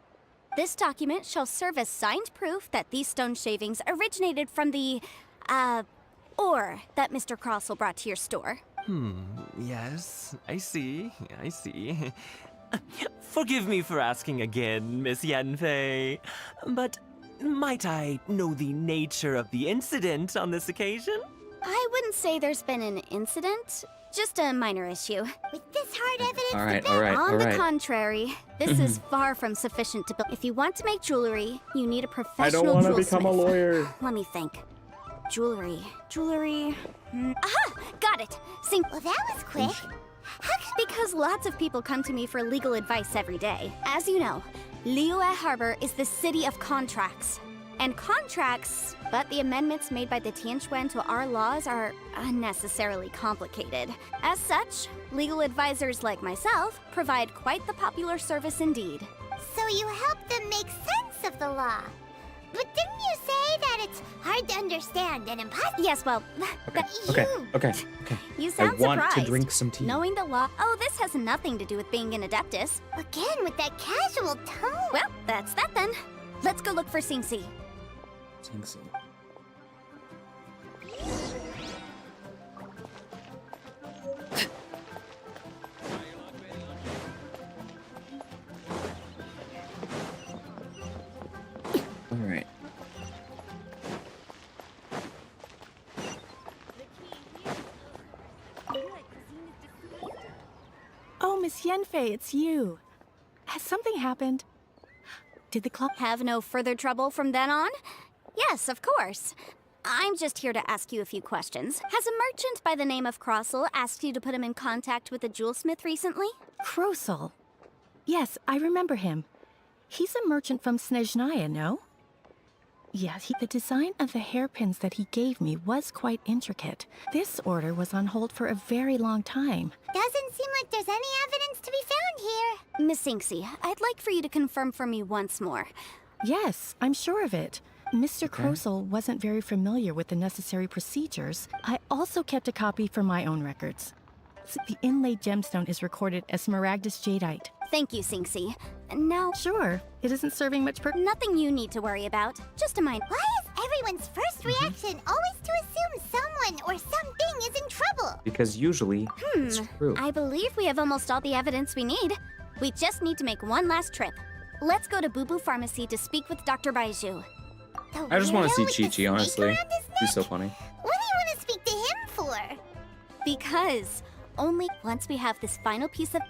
This document shall serve as signed proof that these stone shavings originated from the, ore that Mr. Crossell brought to your store. Yes, I see. Forgive me for asking again, Miss Yanfei, but might I know the nature of the incident on this occasion? I wouldn't say there's been an incident, just a minor issue. With this hard evidence, All right, the all right, On all the right. contrary, this is far from sufficient to build. If you want to make jewelry, you need a I professional don't want to jewelsmith. become a lawyer. Let me think. Jewelry. Aha! Got it! Sing. Well, that was quick. Because lots of people come to me for legal advice every day. As you know, Liyue Harbor is the city of contracts. And contracts, but the amendments made by the Tianquan to our laws are unnecessarily complicated. As such, legal advisors like myself provide quite the popular service indeed. So you help them make sense of the law. But didn't you say that it's hard to understand and impossible? Yes, well, Okay. you sound I want surprised. to drink some tea. Knowing the law. Oh, this has nothing to do with being an adeptus. Again, with that casual tone. Well, that's that then. Let's go look for Singsi. All right. Oh, Miss Yanfei, it's you. Has something happened? Did the clock have no further trouble from then on? Yes, of course. I'm just here to ask you a few questions. Has a merchant by the name of Crossel asked you to put him in contact with a jewelsmith recently? Crossel? Yes, I remember him. He's a merchant from Snezhnaya, no? Yeah, the design of the hairpins that he gave me was quite intricate. This order was on hold for a very long time. Doesn't seem like there's any evidence to be found here. Miss Singsi, I'd like for you to confirm for me once more. Yes, I'm sure of it. Mr. Crossel wasn't very familiar with the necessary procedures. I also kept a copy for my own records. The inlaid gemstone is recorded as Smaragdus Jadeite. Thank you, Singsi. Now... Sure, it isn't serving much purpose. Nothing you need to worry about. Just a mind. Why is everyone's first reaction always to assume someone or something is in trouble? Because usually it's true. I believe we have almost all the evidence we need. We just need to make one last trip. Let's go to Bubu Pharmacy to speak with Dr. Baiju. I just want to see Chi-Chi, honestly. He's so funny. What do you want to speak to him for? Because only once we have this final piece of...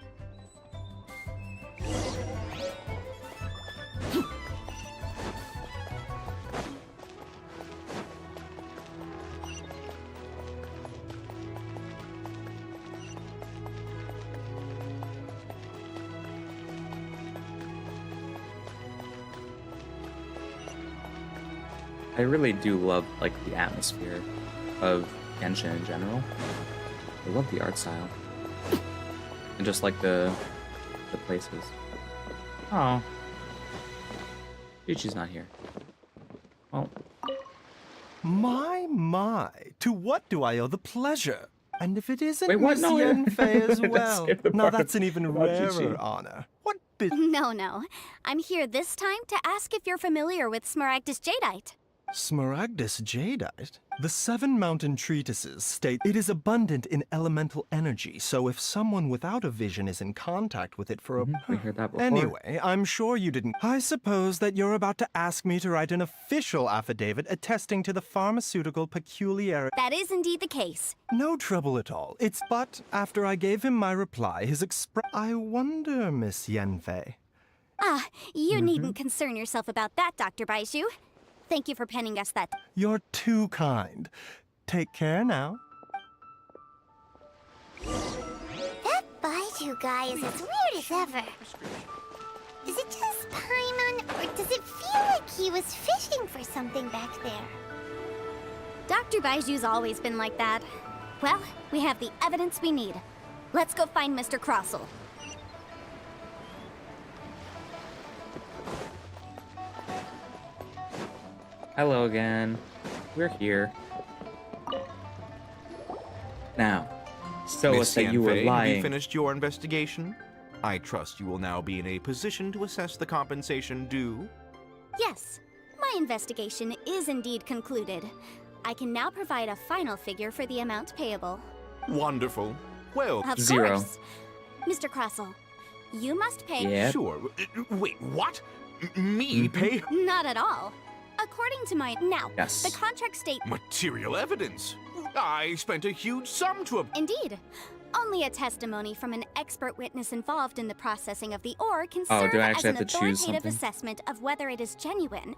I really do love like the atmosphere of Genshin in general. I love the art style. And just like the places. Oh. Chi-Chi's not here. Well. My, to what do I owe the pleasure? And if it isn't Wait, what? Miss No, Yanfei as That's well, the now part that's an even about rarer Chi-Chi. honor. No. I'm here this time to ask if you're familiar with Smaragdus Jadeite. Smaragdus Jadeite? The 7 mountain treatises state it is abundant in elemental energy, so if someone without a vision is in contact with it for a... We heard that before. Anyway, I'm sure you didn't... I suppose that you're about to ask me to write an official affidavit attesting to the pharmaceutical peculiarity... That is indeed the case. No trouble at all. But after I gave him my reply, his I wonder, Miss Yanfei. Ah, you needn't concern yourself about that, Dr. Baiju. Thank you for penning us that. You're too kind. Take care now. That Baiju guy is as weird as ever. Is it just Paimon, or does it feel like he was fishing for something back there? Dr. Baiju's always been like that. Well, we have the evidence we need. Let's go find Mr. Crossel. Hello again. We're here. Now, show us Miss that you were Yanfei, have lying. you finished your investigation? I trust you will now be in a position to assess the compensation due. Yes, my investigation is indeed concluded. I can now provide a final figure for the amount payable. Wonderful. Well, Of Zero. course. Mr. Crossel, You must pay. Yep. Sure. Wait, what? Me pay? Not at all. According to my... Now, Yes. the contract states... Material evidence. I spent a huge sum to... Indeed. Only a testimony from an expert witness involved in the processing of the ore can Oh, serve do I as actually an have to choose authoritative something? assessment of whether it is genuine.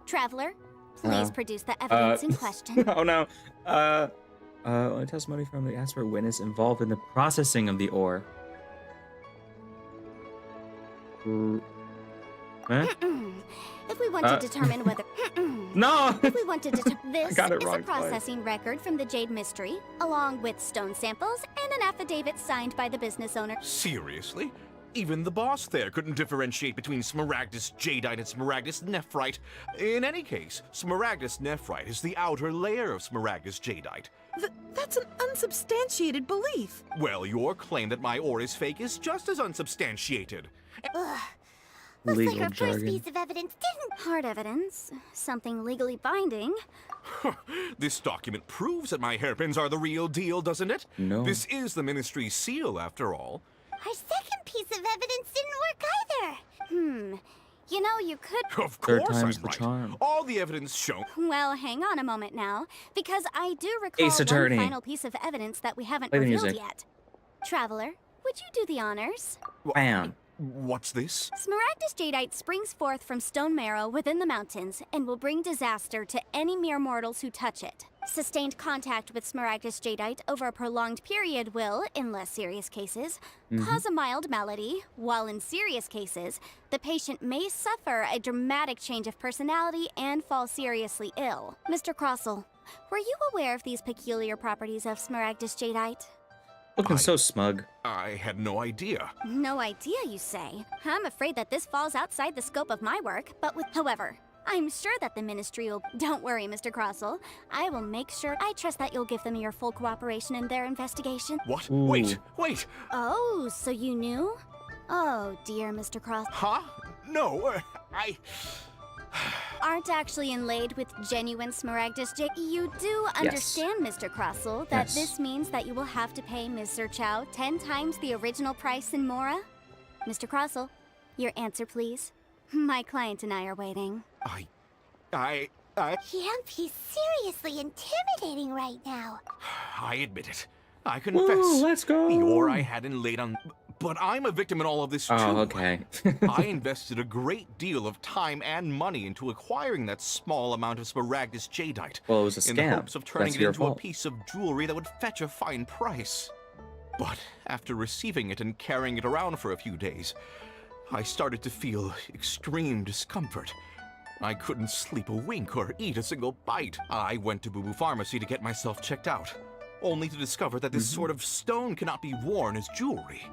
Traveler, please Oh. produce the evidence in question. Oh no. Only testimony from the expert witness involved in the processing of the ore. Huh? If we want to determine whether... No! If we want to determine... This got it is wrong a twice. processing record from the Jade Mystery, along with stone samples and an affidavit signed by the business owner. Seriously? Even the boss there couldn't differentiate between Smaragdus Jadeite and Smaragdus Nephrite. In any case, Smaragdus Nephrite is the outer layer of Smaragdus Jadeite. That's an unsubstantiated belief. Well, your claim that my ore is fake is just as unsubstantiated. Ugh. Looks Legal like our jargon. first piece of evidence didn't... Hard evidence. Something legally binding. This document proves that my hairpins are the real deal, doesn't it? No. This is the Ministry's seal, after all. Our second piece of evidence didn't work either. You know, you could... Of Third course I'm time's the right. charm. All the evidence shown... Well, hang on a moment now, because I do recall Ace one Attorney. final piece of evidence that we haven't Play the revealed music. yet. Traveler, would you do the honors? Bam. What's this? Smaragdus Jadeite springs forth from stone marrow within the mountains and will bring disaster to any mere mortals who touch it. Sustained contact with Smaragdus Jadeite over a prolonged period will, in less serious cases, cause a mild malady, while in serious cases, the patient may suffer a dramatic change of personality and fall seriously ill. Mr. Crossell, were you aware of these peculiar properties of Smaragdus Jadeite? Looking so smug. I had no idea. No idea, you say? I'm afraid that this falls outside the scope of my work, but with... However, I'm sure that the Ministry will... Don't worry, Mr. Crossell. I will make sure... I trust that you'll give them your full cooperation in their investigation. What? Ooh. Wait! Oh, so you knew? Oh, dear Mr. Cross... Huh? No, I... Aren't actually inlaid with genuine Smaragdus J... You do understand, Mr. Crossell, that Yes. this means that you will have to pay Mr. Chow 10 times the original price in Mora? Mr. Crossell, your answer, please. My client and I are waiting. I... Yamp, he's seriously intimidating right now. I admit it. I confess. Woo, let's go. The ore I had inlaid on... But I'm a victim in all of this, too. Oh, okay. I invested a great deal of time and money into acquiring that small amount of Smaragdus Jadeite. Well, it was a scam. In the hopes of turning That's it your into a fault. piece of jewelry that would fetch a fine price. But after receiving it and carrying it around for a few days, I started to feel extreme discomfort. I couldn't sleep a wink or eat a single bite. I went to Boo Boo Pharmacy to get myself checked out, only to discover that this sort of stone cannot be worn as jewelry.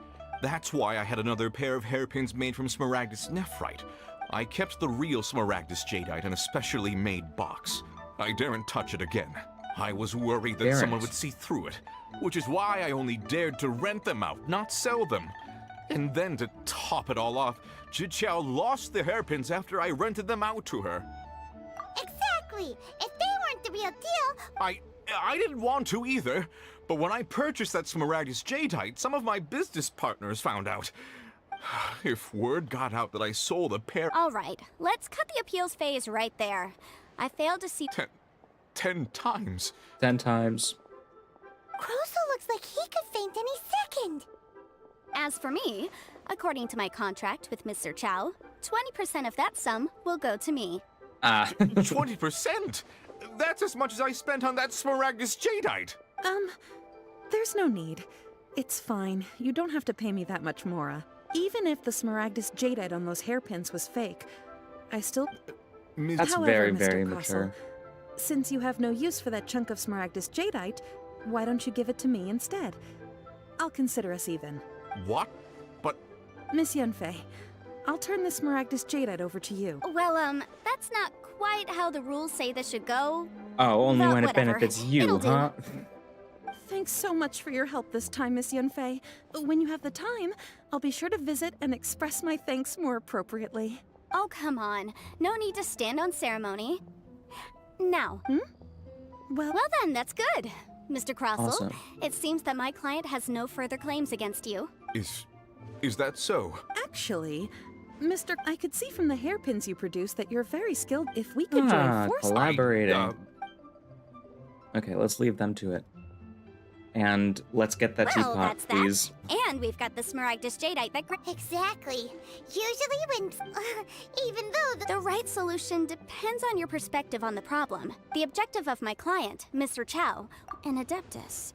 That's why I had another pair of hairpins made from Smaragdus Nephrite. I kept the real Smaragdus Jadeite in a specially made box. I daren't touch it again. I was worried that someone would see through it, which is why I only dared to rent them out, not sell them. And then to top it all off, Jiqiao lost the hairpins after I rented them out to her. Exactly! If they weren't the real deal... I didn't want to either, but when I purchased that Smaragdus Jadeite, some of my business partners found out. If word got out that I sold a pair... All right, let's cut the appeals phase right there. I failed to see... 10 times. 10 times. Croso looks like he could faint any second. As for me, according to my contract with Mr. Chow, 20% of that sum will go to me. 20%? That's as much as I spent on that Smaragdus Jadeite. There's no need. It's fine. You don't have to pay me that much, Mora. Even if the Smaragdus Jadeite on those hairpins was fake, I still... That's However, very, Mr. very Crossell, mature. Since you have no use for that chunk of Smaragdus Jadeite, why don't you give it to me instead? I'll consider us even. What? But... Miss Yunfei, I'll turn the Smaragdus Jadeite over to you. Well, that's not quite how the rules say this should go. Oh, only But when it whatever. benefits you, It'll do. huh? Thanks so much for your help this time, Miss Yunfei. When you have the time, I'll be sure to visit and express my thanks more appropriately. Oh, come on. No need to stand on ceremony. Now. Well then, that's good. Mr. Crossell, Awesome. it seems that my client has no further claims against you. Is that so? Actually, Mr. I could see from the hairpins you produce that you're very skilled. If we could join forces... Collaborating. Okay, let's leave them to it. And let's get that Well, teapot, that's please. that. And we've got the Smaragdus Jadeite that... Exactly. Usually when... even though The right solution depends on your perspective on the problem. The objective of my client, Mr. Chow, an Adeptus.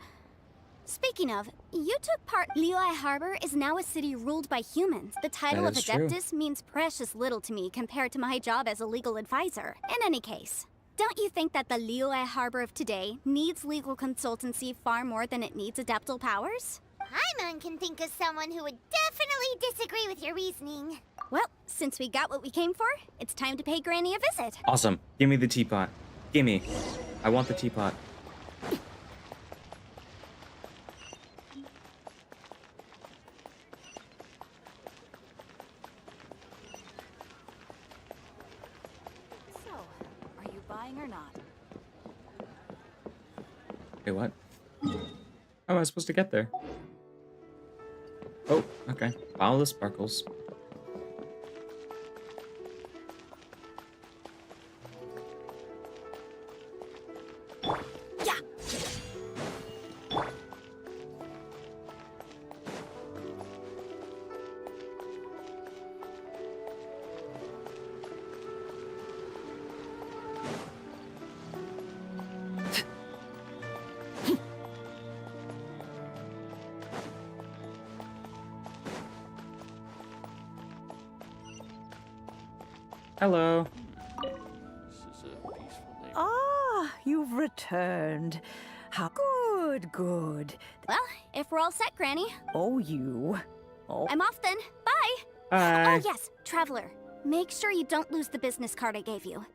Speaking of, you took part... Liyue Harbor is now a city ruled by humans. The title of That is true. Adeptus means precious little to me compared to my job as a legal advisor. In any case, don't you think that the Liyue Harbor of today needs legal consultancy far more than it needs adeptal powers? Paimon can think of someone who would definitely disagree with your reasoning. Well, since we got what we came for, it's time to pay Granny a visit. Awesome. Give me the teapot. Gimme. I want the teapot. So, are you buying or not? Wait, what? How am I supposed to get there? Oh, okay. Follow the sparkles. Yeah. Hello. Ah, you've returned. How good, good. Well, if we're all set, Granny. Oh, you. Oh, I'm off then. Bye. Bye. Oh, yes, Traveler. Make sure you don't lose the business card I gave you.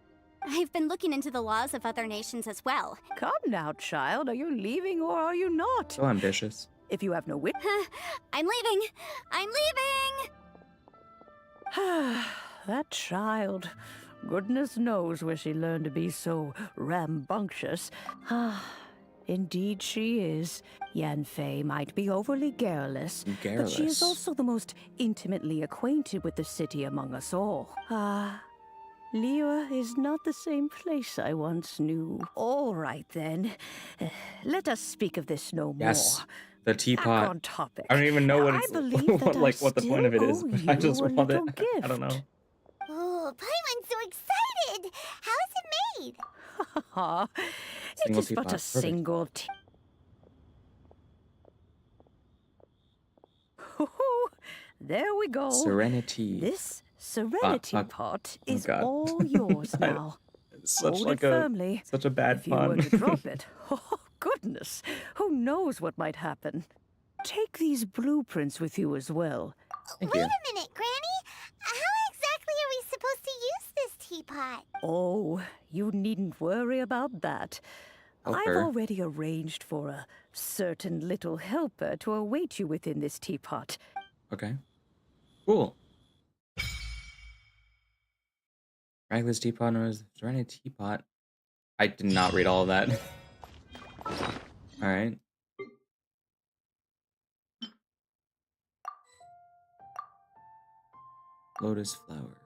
I've been looking into the laws of other nations as well. come now, child. Are you leaving or are you not? So ambitious. If you have no wit. I'm leaving. I'm leaving! That child. Goodness knows where she learned to be so rambunctious. Ah, indeed she is. Yanfei might be overly garrulous, but she is Garrulous. also the most intimately acquainted with the city among us all. Ah, Liyue is not the same place I once knew. All right, then. Let us speak of this no Yes. more. The Back teapot. on topic. I don't even know what I it's believe that like I what the point of it still is, owe but I you just a want it. little I don't know. gift. Oh, Paimon's so excited! How is it made? It Single is but teapot. a Perfect. single There we go. Serenity. This serenity Fuck. pot Oh, is God. all yours now. It's such Hold like it a firmly. such a bad If you were pun. to drop it, oh goodness, who knows what might happen. Take these blueprints with you as well. Thank Wait you. a minute, Granny. How exactly are we supposed to use this teapot? Oh, you needn't worry about that. I've Helper. already arranged for a certain little helper to await you within this teapot. Okay. Cool. Ragless teapot known as Serenity teapot. I did not read all of that. All right. Lotus flower.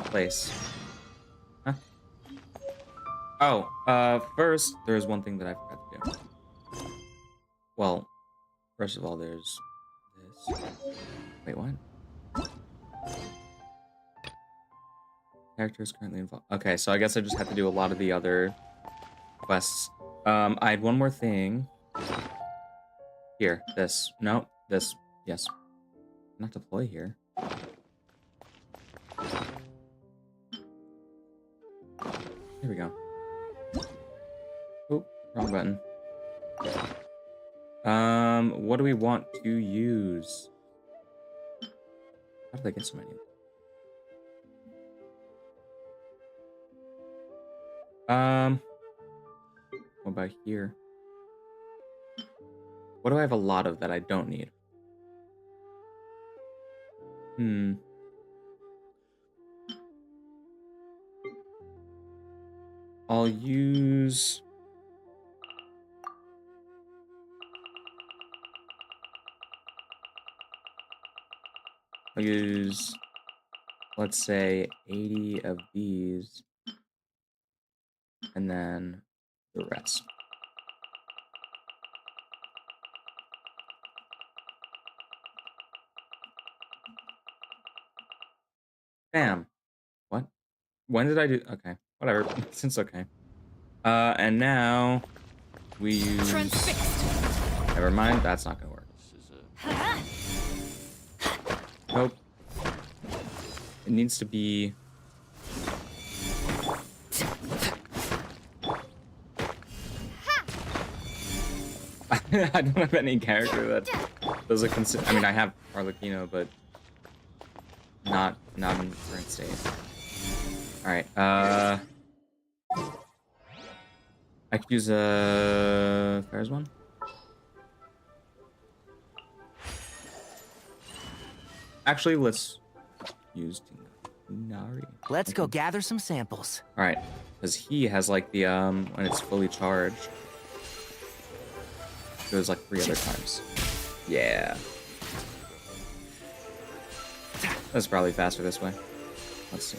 Place. Huh? Oh, first, there's one thing that I forgot to do. Well, first of all, there's this. Wait, what? Character is currently involved. Okay, so I guess I just have to do a lot of the other quests. I had one more thing. Here, this. No, this. Yes. Not deploy here. Here we go. Oh, wrong button. What do we want to use? How did I get so many? What about here? What do I have a lot of that I don't need? I'll use... I'll use, let's say, 80 of these, and then the rest. Bam. What? When did I do? Okay, whatever. It's okay. And now we use. Transfixed. Never mind. That's not gonna work. Nope. It needs to be. I don't have any character that does a I mean, I have Arlecchino, but not in current state. All right. I could use a Ferris one. Actually, let's use Tinari. Let's go gather some samples. All right, because he has like the when it's fully charged, it goes like 3 other times. Yeah, that's probably faster this way. Let's see.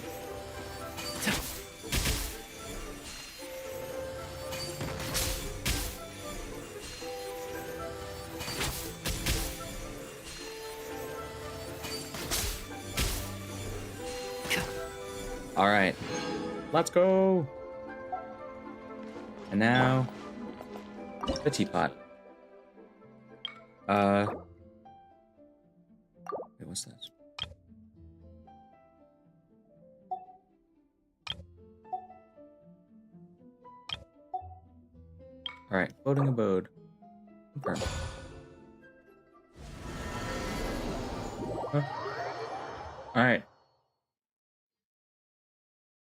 All right, let's go. And now the teapot. Wait, what's this? All right, floating abode. Confirm. Huh? All right.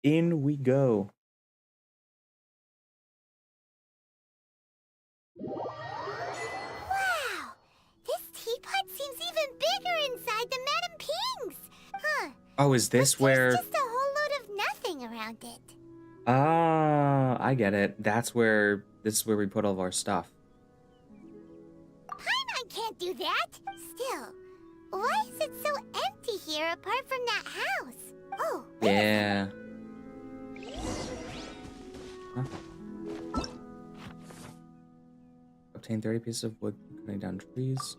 In we go. Wow! This teapot seems even bigger inside than Madame Ping's! Huh. Oh, is this where... Just a whole load of nothing around it. Ah, I get it. That's where... This is where we put all of our stuff. Paimon can't do that! Still, why is it so empty here apart from that house? Oh, Yeah. Huh? Obtain 30 pieces of wood for cutting down trees.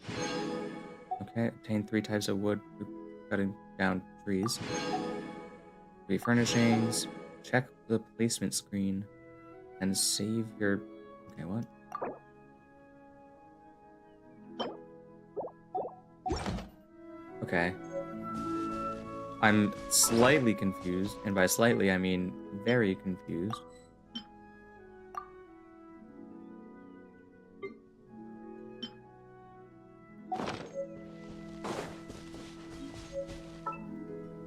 Okay, obtain 3 types of wood for cutting down trees. 3 furnishings. Check the placement screen and save your... Okay, what? Okay. I'm slightly confused, and by slightly I mean very confused.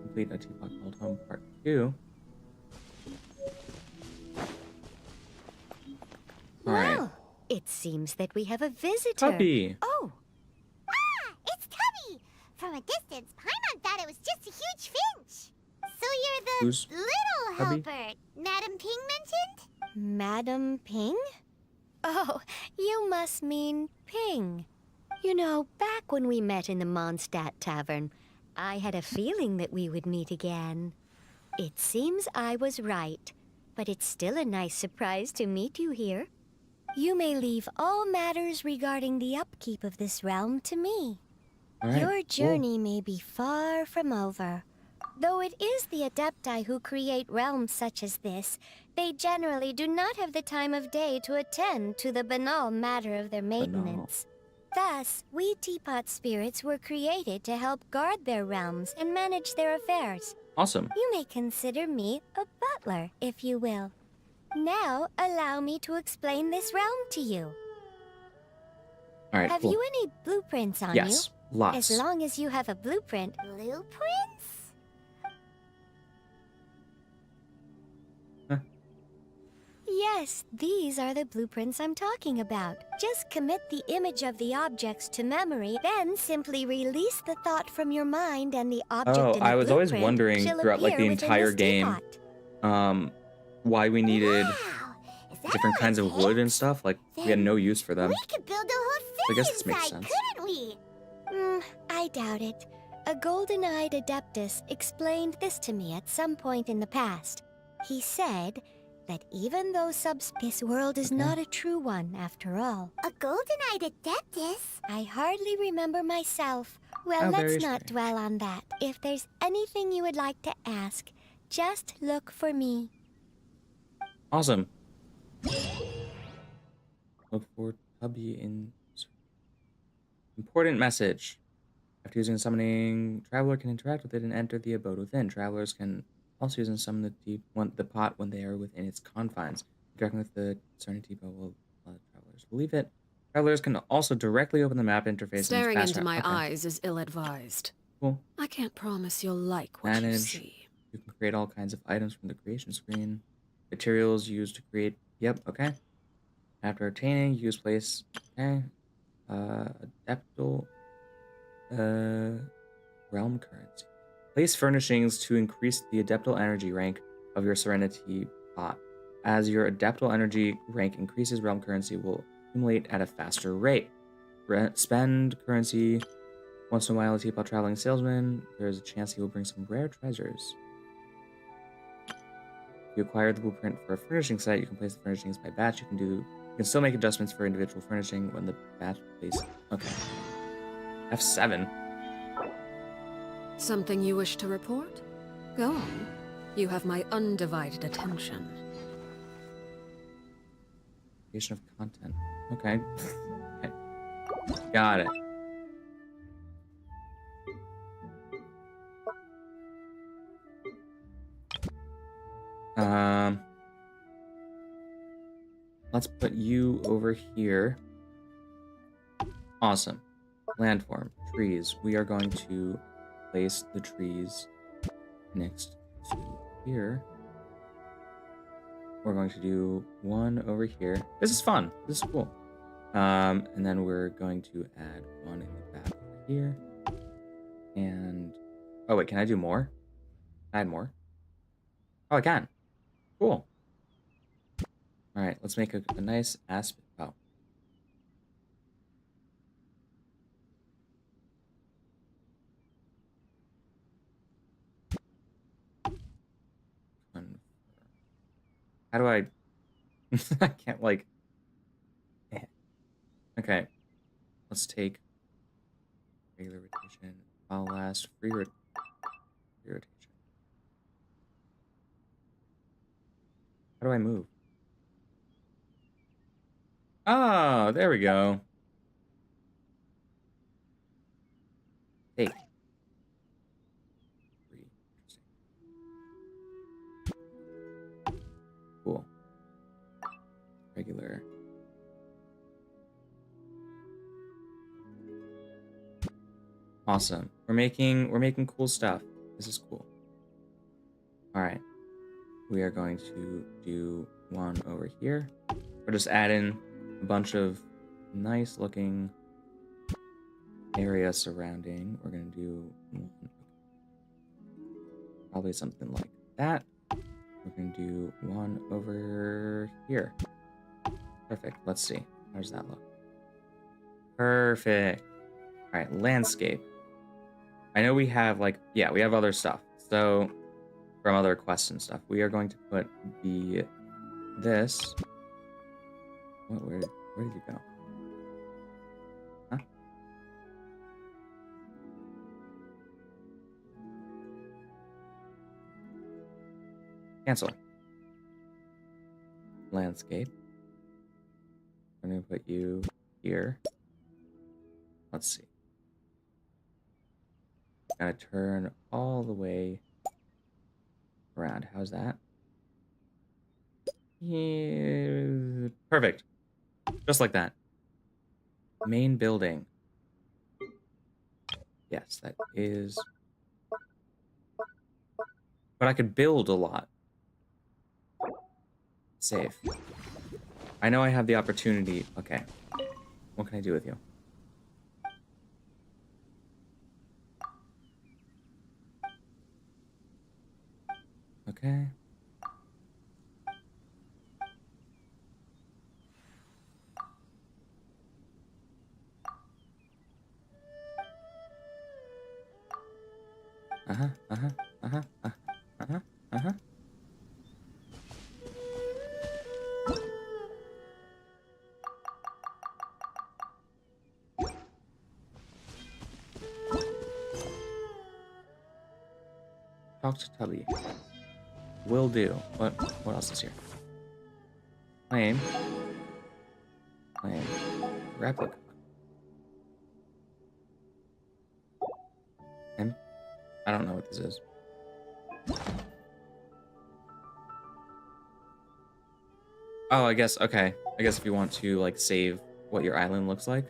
Complete a teapot called Home Part 2. Alright. Well, it seems that we have a visitor. Puppy! Oh, ah! It's Tubby! From a distance, Paimon thought it was just a huge finch. So you're the Who's little Tubby? helper Madame Ping mentioned? Madam Ping? Oh, you must mean Ping. You know, back when we met in the Mondstadt Tavern, I had a feeling that we would meet again. It seems I was right, but it's still a nice surprise to meet you here. You may leave all matters regarding the upkeep of this realm to me. Alright, Your cool. journey may be far from over. Though it is the Adepti who create realms such as this, they generally do not have the time of day to attend to the banal matter of their maintenance. Thus, we teapot spirits were created to help guard their realms and manage their affairs. Awesome. You may consider me a butler, if you will. Now, allow me to explain this realm to you. Alright, Have cool. you any blueprints on Yes, you? lots. As long as you have a blueprint. Blueprints? Huh. Yes, these are the blueprints I'm talking about. Just commit the image of the objects to memory, then simply release the thought from your mind and the object Oh, in the I was always blueprint wondering shall throughout like the appear within entire this game, teapot. why we needed different kinds of wood and stuff. Like we had no use for them. We could build a whole I city guess this makes inside, sense. couldn't we? I doubt it. A golden-eyed adeptus explained this to me at some point in the past. He said that even though this world is not a true one, after all. A golden-eyed adeptus? I hardly remember myself. Well, Oh, let's very not dwell on that. If there's anything you would like to ask, just look for me. Awesome. Look for Tubby in... Important message. After using summoning, traveler can interact with it and enter the abode within. Travelers can also use and summon the pot when they are within its confines. Interacting with the Serenity Bow will allow travelers to leave it. Travelers can also directly open the map interface. Staring and into my eyes is ill-advised. Cool. I can't promise you'll like what you see. You can create all kinds of items from the creation screen. Materials used to create. Yep. Okay. After obtaining, use place. Okay. Adeptal. Realm currency. Place furnishings to increase the adeptal energy rank of your Serenity pot. As your adeptal energy rank increases, realm currency will accumulate at a faster rate. Spend currency once in a while. A teapot traveling salesman. There is a chance he will bring some rare treasures. If you acquire the blueprint for a furnishing set, you can place the furnishings by batch. You can still make adjustments for individual furnishing when the batch plays. Okay. F7. Something you wish to report? Go on. You have my undivided attention. Creation of content. Okay. Okay. Got it. Let's put you over here. Awesome. Landform. Trees. We are going to place the trees next to here. We're going to do one over here. This is fun. This is cool. And then we're going to add one in the back over here. And... oh, wait. Can I do more? Add more? Oh, I can. Cool. All right. Let's make a nice aspect. Oh. How do I... I can't, like... Okay. Let's take regular rotation. I'll last free rotation. How do I move? Oh, there we go. Take. Cool. Regular. Awesome. We're making cool stuff. This is cool. All right. We are going to do one over here. We're just adding a bunch of nice looking area surrounding. We're going to do one, probably something like that. We're going to do one over here. Perfect. Let's see. How does that look? Perfect. All right, landscape. I know we have like, yeah, we have other stuff. So from other quests and stuff, we are going to put this. Where did you go? Huh? Cancel. Landscape. I'm going to put you here. Let's see. Gonna turn all the way around. How's that? Yeah, perfect. Just like that. Main building. Yes, that is. But I could build a lot. Save. I know I have the opportunity. Okay. What can I do with you? Okay. Uh-huh, uh-huh, uh-huh, uh-huh, uh-huh. Talk to Tubby. Will do. What else is here? Claim. Claim. Replica. And I don't know what this is. Oh, I guess, okay. I guess if you want to, like, save what your island looks like.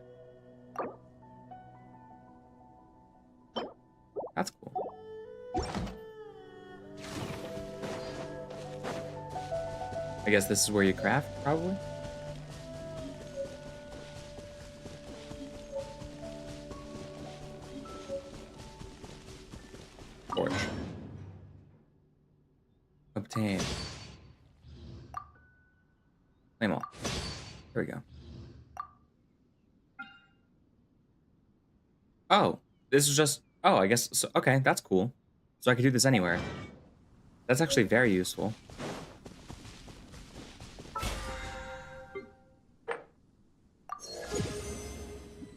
That's cool. I guess this is where you craft, probably? Torch. Obtain. Claim all. There we go. Oh, this is just... Oh, I guess... So, okay, that's cool. So I could do this anywhere. That's actually very useful.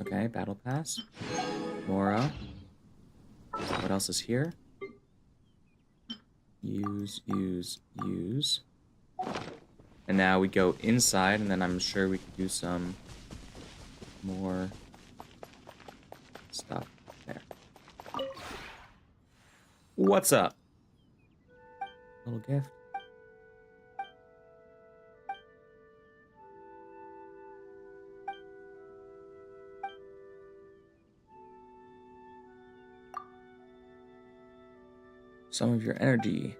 Okay, battle pass. Mora. What else is here? Use, use, use. And now we go inside, and then I'm sure we could do some more stuff there. What's up? Little gift. Some of your energy.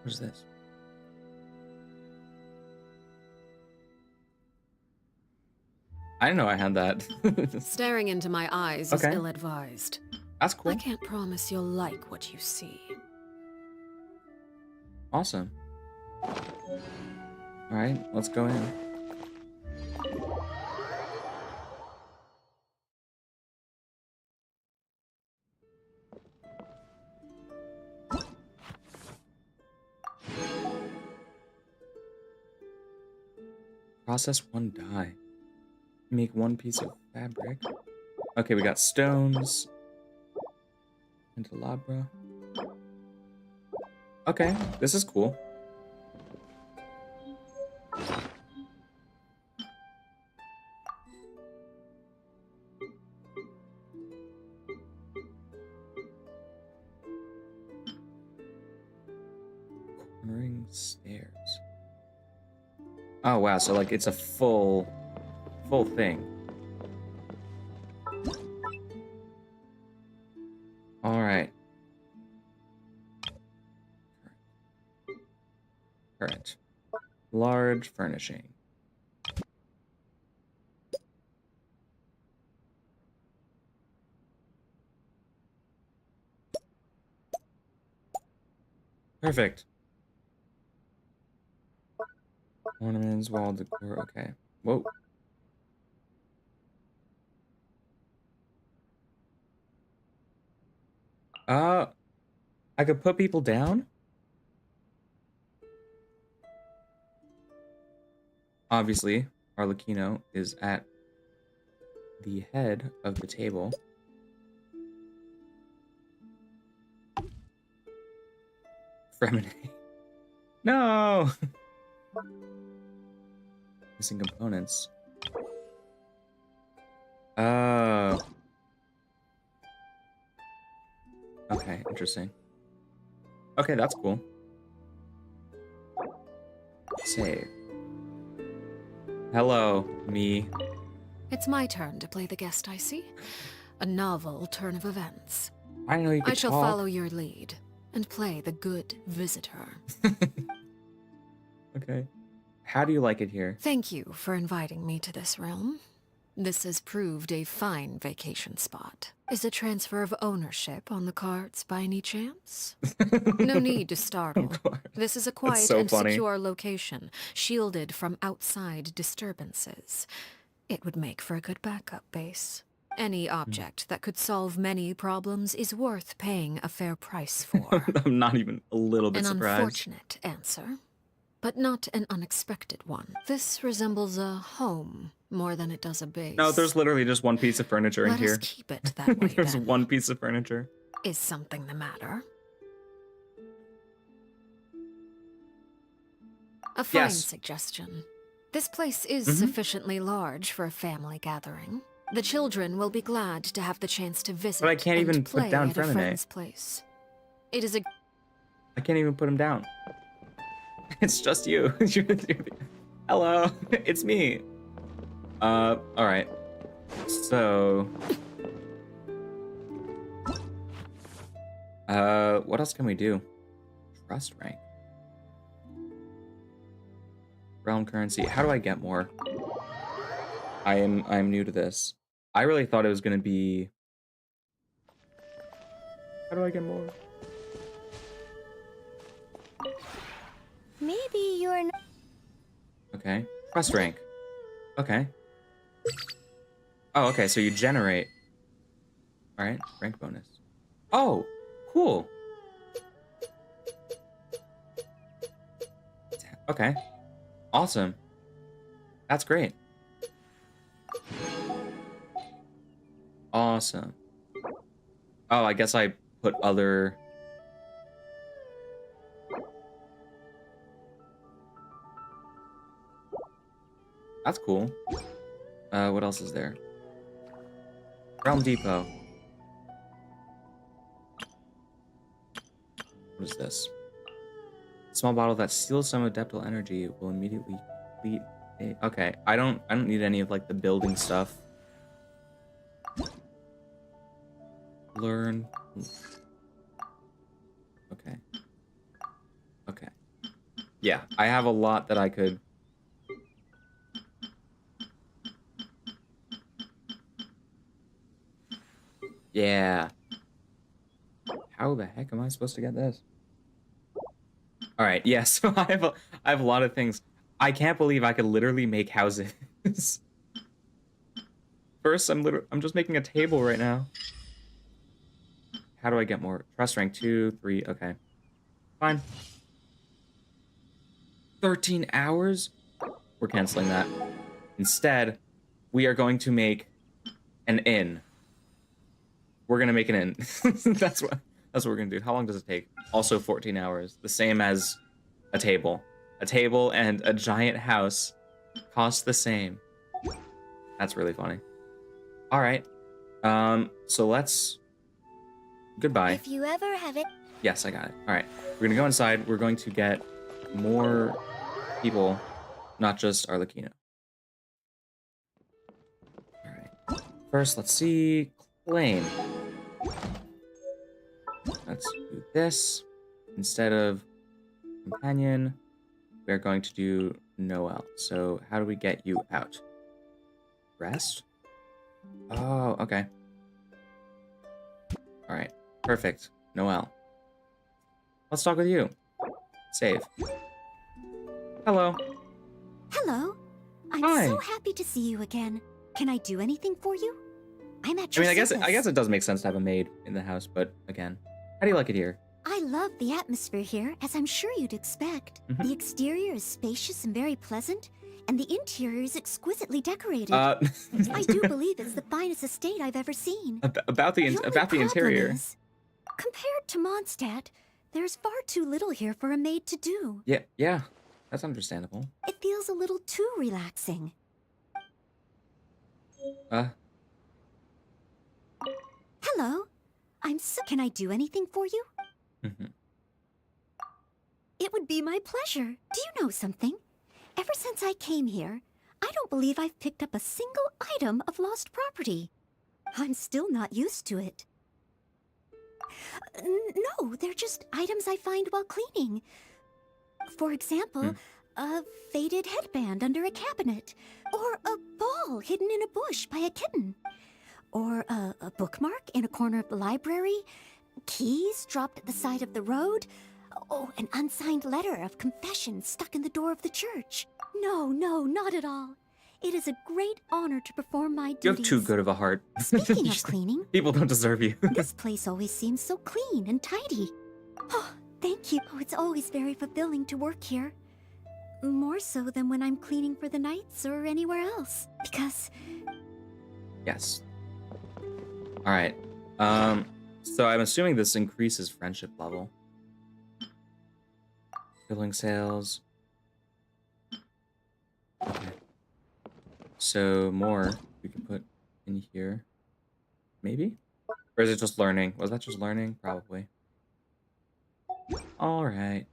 What is this? I didn't know I had that. Staring into my eyes is Okay. ill-advised. That's cool. I can't promise you'll like what you see. Awesome. Alright, let's go in. Process one dye. Make one piece of fabric. Okay, we got stones. Candelabra. Okay, this is cool. Cornering stairs. Oh wow, so like it's a full thing. All right. Current. Large furnishing. Perfect. Ornaments, wall decor, okay. Whoa. I could put people down? Obviously, Arlecchino is at the head of the table. Fremine. No! Missing components. Oh. Okay, interesting. Okay, that's cool. Save. Hello, me. It's my turn to play the guest, I see. A novel turn of events. I know you could I shall talk. follow your lead and play the good visitor. Okay. How do you like it here? Thank you for inviting me to this realm. This has proved a fine vacation spot. Is a transfer of ownership on the cards by any chance? No need to startle. This is a quiet so and funny. secure location, shielded from outside disturbances. It would make for a good backup base. Any object that could solve many problems is worth paying a fair price for. I'm not even a little bit An surprised. unfortunate answer, but not an unexpected one. This resembles a home more than it does a base. No, there's literally just one piece of furniture in Let here. us keep it that way, There's then. one piece of furniture. Is something the matter? A fine Yes. suggestion. This place is Mhm. sufficiently large for a family gathering. The children will be glad to have the chance to visit But I can't and even put play down at a Fremenee. friend's place. It is a I can't even put him down. It's just you. Hello, it's me. All right. So, what else can we do? Trust rank. Realm currency. How do I get more? I'm new to this. I really thought it was gonna be. How do I get more? Maybe you're not. Okay. Trust rank. Okay. Oh, okay, so you generate. Alright, rank bonus. Oh, cool. Okay. Awesome. That's great. Awesome. Oh, I guess I put other... That's cool. What else is there? Realm Depot. What is this? Small bottle that steals some adeptal energy will immediately complete a... Okay, I don't need any of like the building stuff. Learn. Okay. Okay. Yeah, I have a lot that I could... Yeah. How the heck am I supposed to get this? All right. Yeah. So I have a lot of things. I can't believe I could literally make houses. First, I'm just making a table right now. How do I get more? Trust rank 2, 3. Okay. Fine. 13 hours? We're canceling that. Instead, we are going to make an inn. We're gonna make an inn. That's what we're gonna do. How long does it take? Also 14 hours. The same as a table. A table and a giant house cost the same. That's really funny. All right. So let's... Goodbye. If you ever have it. Yes, I got it. All right. We're gonna go inside. We're going to get more people, not just Arlecchino. All right. First, let's see. Claim. Let's do this. Instead of companion, we're going to do Noel. So how do we get you out? Rest? Oh, okay. All right. Perfect. Noel. Let's talk with you. Save. Hello. Hello. I'm Hi. so happy to see you again. Can I do anything for you? I'm at I your mean, I service. guess it does make sense to have a maid in the house, but again, how do you like it here? I love the atmosphere here, as I'm sure you'd expect. Mhm. The exterior is spacious and very pleasant, and the interior is exquisitely decorated. Uh, I do believe it's the finest estate I've ever seen. about the interior. Is, compared to Mondstadt, there's far too little here for a maid to do. Yeah, that's understandable. It feels a little too relaxing. Hello. I'm so... Can I do anything for you? Mhm. It would be my pleasure. Do you know something? Ever since I came here, I don't believe I've picked up a single item of lost property. I'm still not used to it. No, they're just items I find while cleaning. For example, a faded headband under a cabinet, or a ball hidden in a bush by a kitten, or a bookmark in a corner of the library, keys dropped at the side of the road, oh, an unsigned letter of confession stuck in the door of the church. No, no, not at all. It is a great honor to perform my duties. You have too good of a heart. Speaking of cleaning, People don't deserve you. this place always seems so clean and tidy. Oh, thank you. Oh, it's always very fulfilling to work here. More so than when I'm cleaning for the Knights or anywhere else. Because... Yes. Alright. So I'm assuming this increases friendship level. Billing sales. Okay. So more we can put in here. Maybe? Or is it just learning? Was that just learning? Probably. Alright.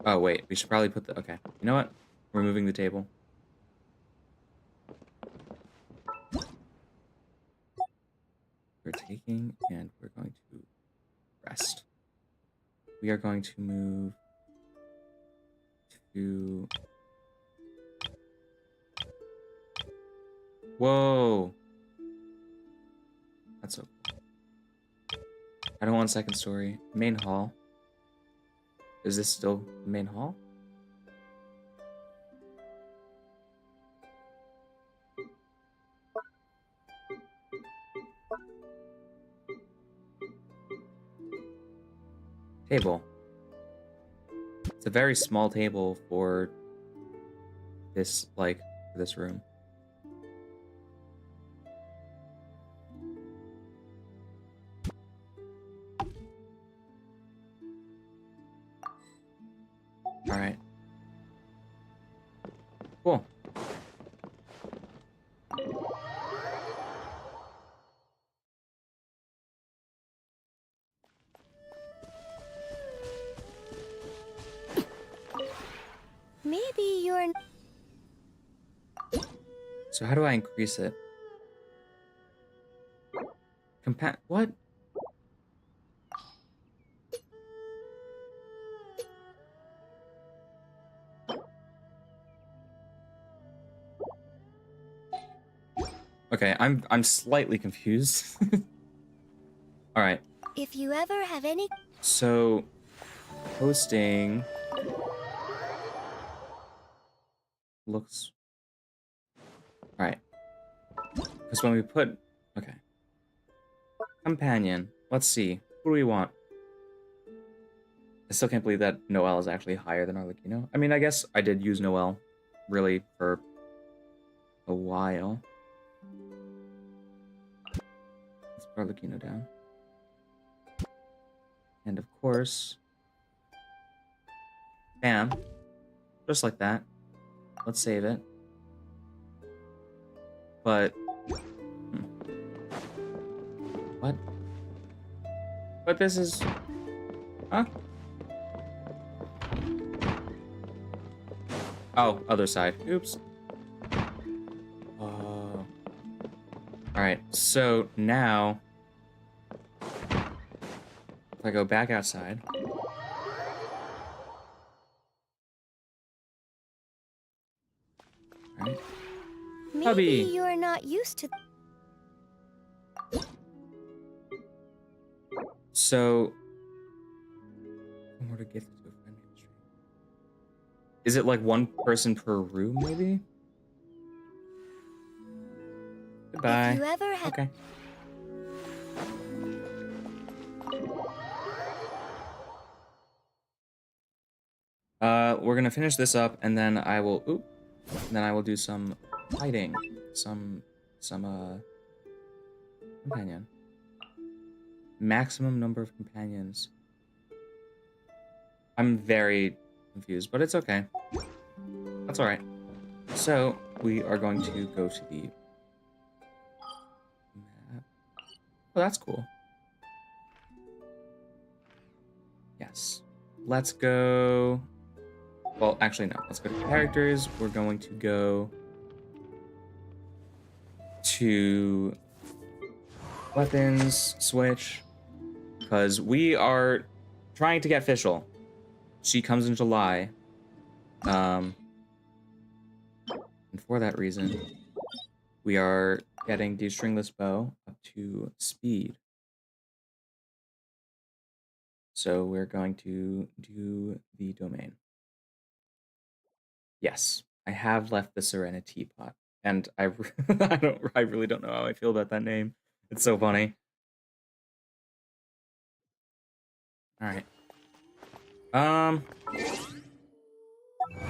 Oh, wait. We should probably put the... Okay. You know what? We're moving the table. We're taking and we're going to rest. We are going to move to... Whoa! That's so cool. I don't want second story. Main hall. Is this still the main hall? Table. It's a very small table for this, like, this room. Alright. Cool. maybe you're... So how do I increase it? What? Okay, I'm slightly confused. All right. If you ever have any... So, hosting looks... All right. Because when we put... Okay. Companion. Let's see. Who do we want? I still can't believe that Noelle is actually higher than Arlecchino. I mean, I guess I did use Noelle, really, for a while. Let's put Arlecchino down. And of course... Bam. Just like that. Let's save it. But... What? But this is... Huh? Oh, other side. Oops. Alright, so now... If I go back outside... Alright. Maybe Hubby. you're not used to... So... More to get to a friend industry. Is it like one person per room, maybe? Goodbye. If you ever had... Okay. We're gonna finish this up, and then I will... Oop. Then I will do some fighting. Some companion. Maximum number of companions. I'm very confused, but it's okay. That's alright. So, we are going to go to the map. Oh, that's cool. Yes. Let's go... Well, actually, no. Let's go to characters. We're going to go to weapons, switch, because we are trying to get official. she comes in July. And for that reason, we are getting the stringless bow up to speed. So we're going to do the domain. Yes, I have left the Serenity Teapot, and I really don't know how I feel about that name. It's so funny. All right. I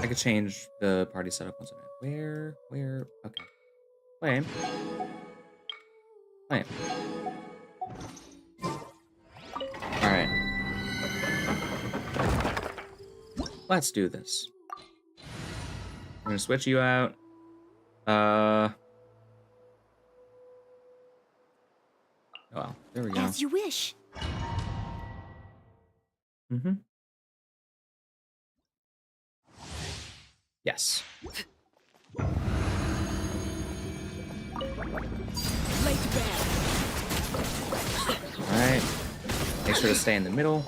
could change the party setup once a minute. Where? Okay. Flame. Flame. All right. Let's do this. I'm gonna switch you out. Oh, well, there we go. As you wish. Mm-hmm. Yes. Alright. Make sure to stay in the middle.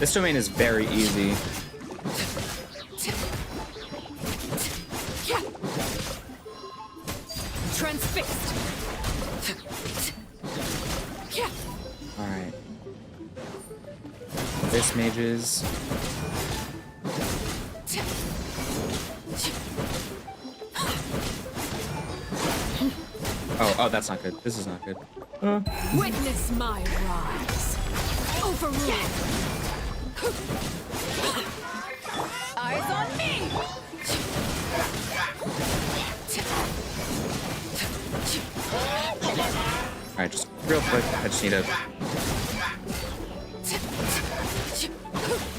This domain is very easy. Transfixed. Alright. This mages. Oh, that's not good. This is not good. Witness my rise. Overrule. Eyes on me. Alright, just real quick. I just need to.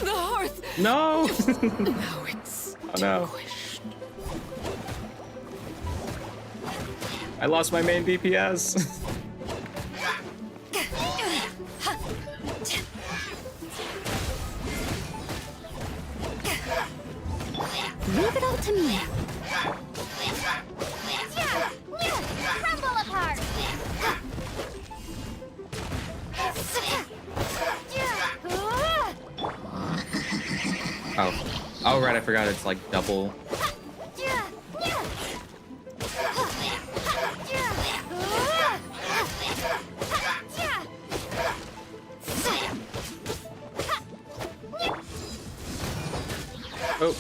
The hearth. No! Now it's Oh no. I lost my main DPS. Leave it all to me. Crumble apart. Oh, right. I forgot it's like double. Oh.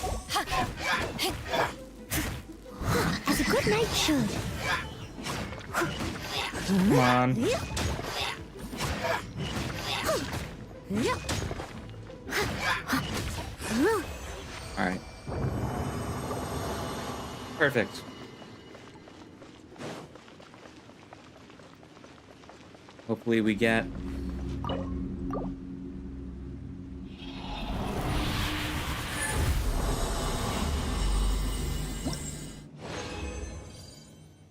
As a good knight should. Come on. All right. Perfect. Hopefully we get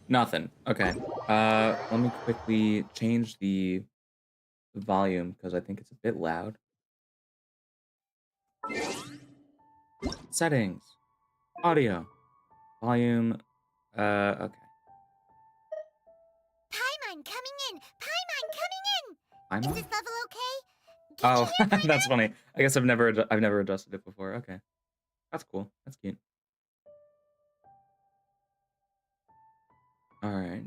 nothing. Okay. Let me quickly change the volume because I think it's a bit loud. Settings. Audio. Volume. Okay. Paimon coming in! Paimon coming in! Paimon? Is this level okay? Oh, that's funny. I guess I've never adjusted it before. Okay. That's cool. That's cute. All right.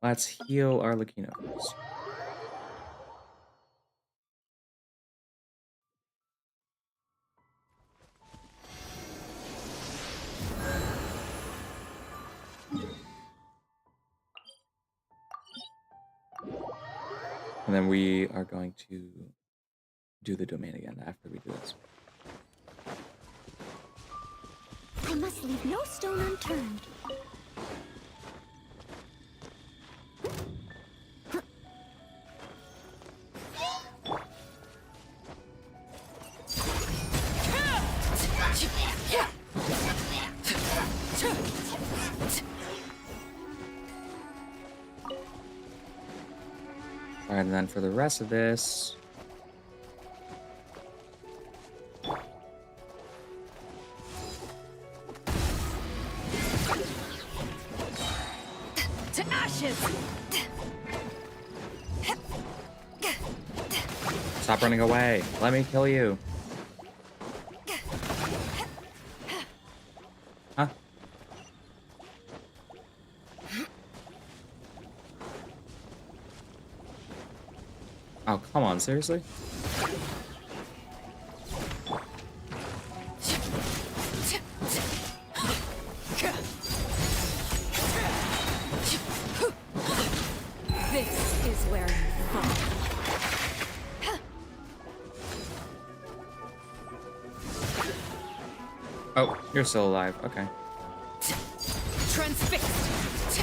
Let's heal our Lucino first. And then we are going to do the domain again after we do this. I must leave no stone unturned. All right, and then for the rest of this, to ashes! Stop running away. Let me kill you. Huh? Oh, come on, seriously? This is where you fall. Oh, you're still alive. Okay. Transfixed!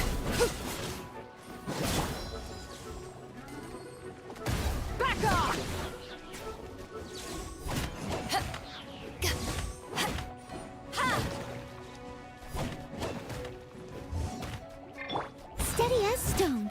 Back off! Steady as stone.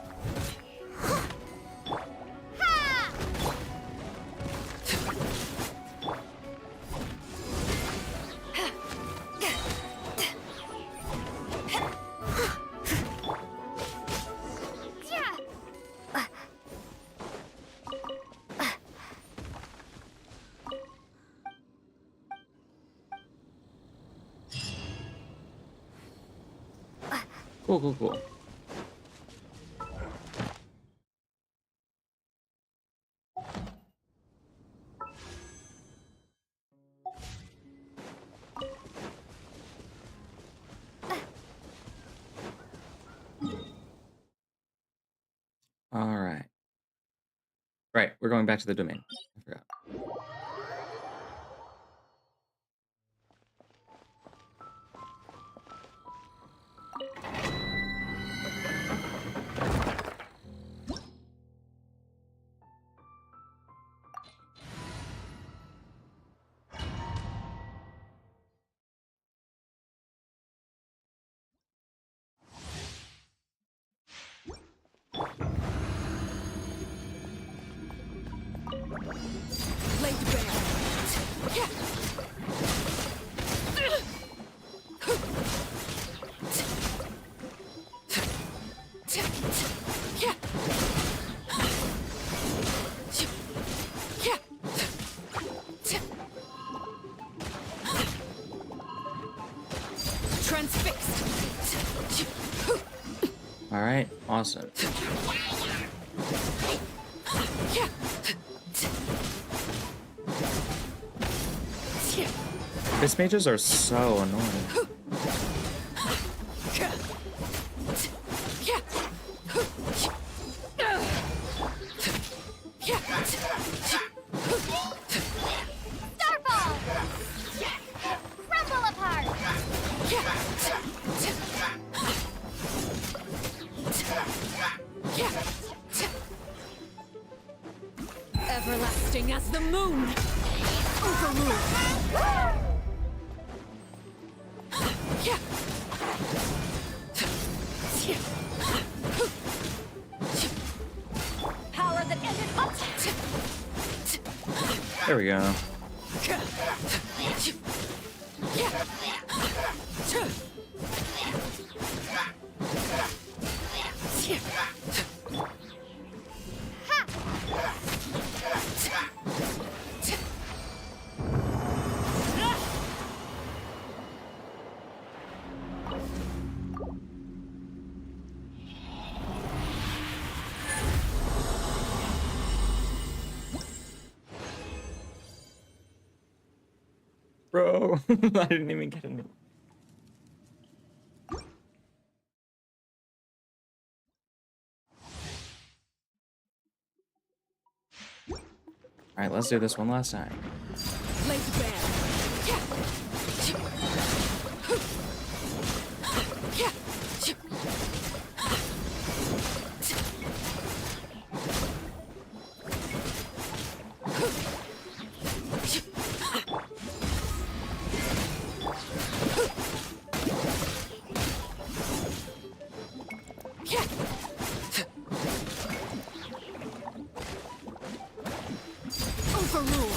Cool, cool, cool. All right. Right, we're going back to the domain. I forgot. Laid bare. Transfixed. All right, awesome. These mages are so annoying. Starfall! Crumble apart! Everlasting as the moon. Overruled. Power that ended up. There we go. Bro, I didn't even get any. All right, let's do this one last time. Laid bare. Overruled.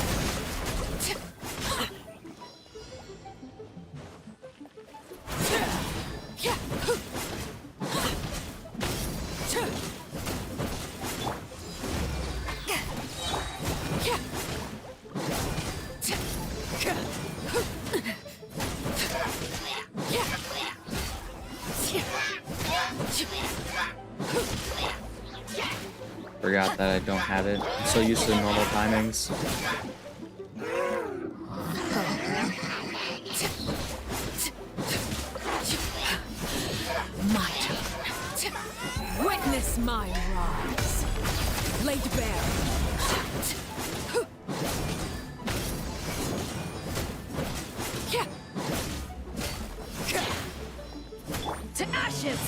Forgot that I don't have it. I'm so used to normal timings. My turn. Witness my rise. Laid bare. To ashes!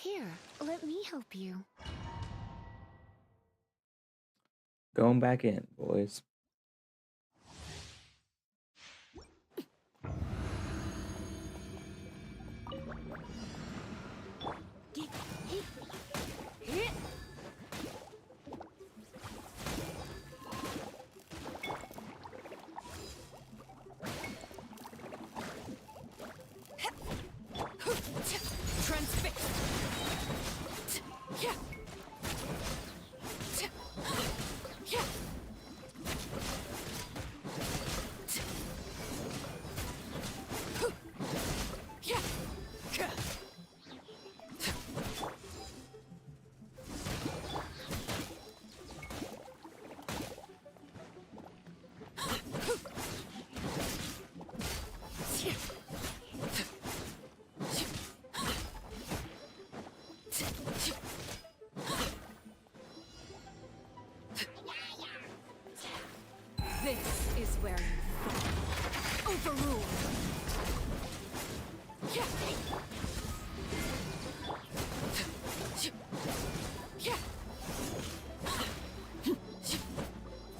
Here, let me help you. Going back in, boys. This is where you fall. Overruled.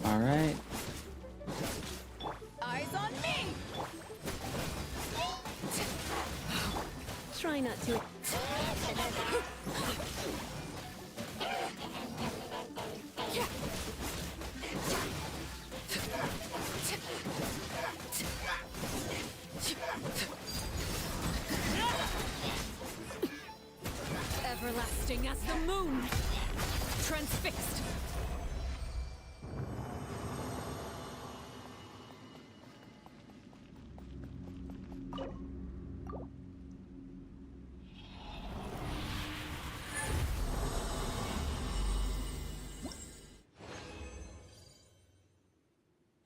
All right. Eyes on me! Try not to. Everlasting as the moon. Transfixed.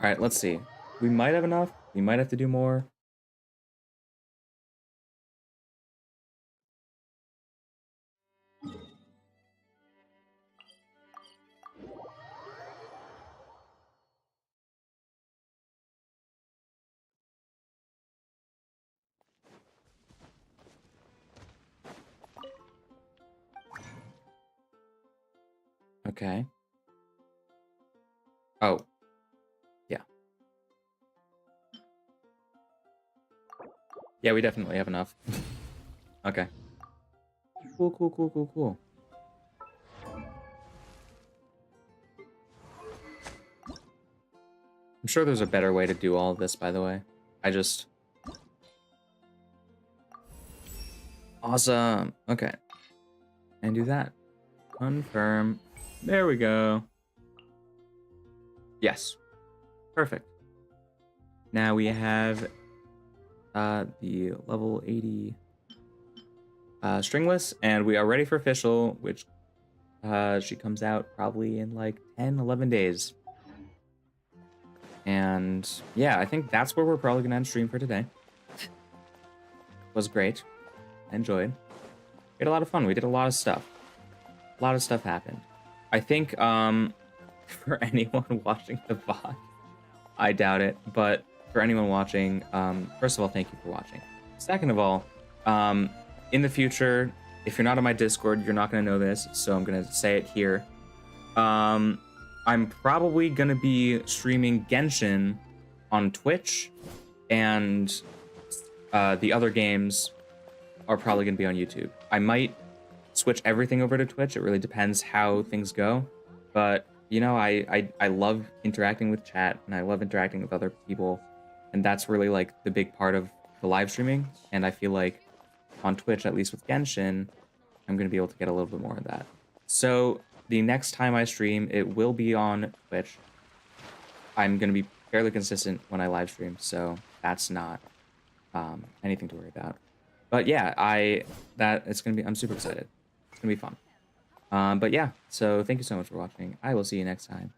All right, let's see. We might have enough. We might have to do more. Okay. Oh. Yeah. Yeah, we definitely have enough. Okay. Cool, cool, cool, cool, cool. I'm sure there's a better way to do all of this, by the way. I just... Awesome. Okay. And do that. Confirm. There we go. Yes. Perfect. Now we have the level 80 stringless, and we are ready for official, which she comes out probably in like 10, 11 days. And yeah, I think that's where we're probably gonna end stream for today. Was great. Enjoyed. We had a lot of fun. We did a lot of stuff. A lot of stuff happened. I think for anyone watching the VOD. I doubt it, but for anyone watching, first of all, thank you for watching. Second of all, in the future, if you're not on my Discord, you're not going to know this, so I'm going to say it here. I'm probably going to be streaming Genshin on Twitch, and the other games are probably going to be on YouTube. I might switch everything over to Twitch. It really depends how things go. But, you know, I love interacting with chat, and I love interacting with other people. And that's really, like, the big part of the live streaming. And I feel like on Twitch, at least with Genshin, I'm going to be able to get a little bit more of that. So the next time I stream, it will be on Twitch. I'm going to be fairly consistent when I live stream, so that's not anything to worry about. But yeah, I'm super excited. It's gonna be fun. But yeah, so thank you so much for watching. I will see you next time.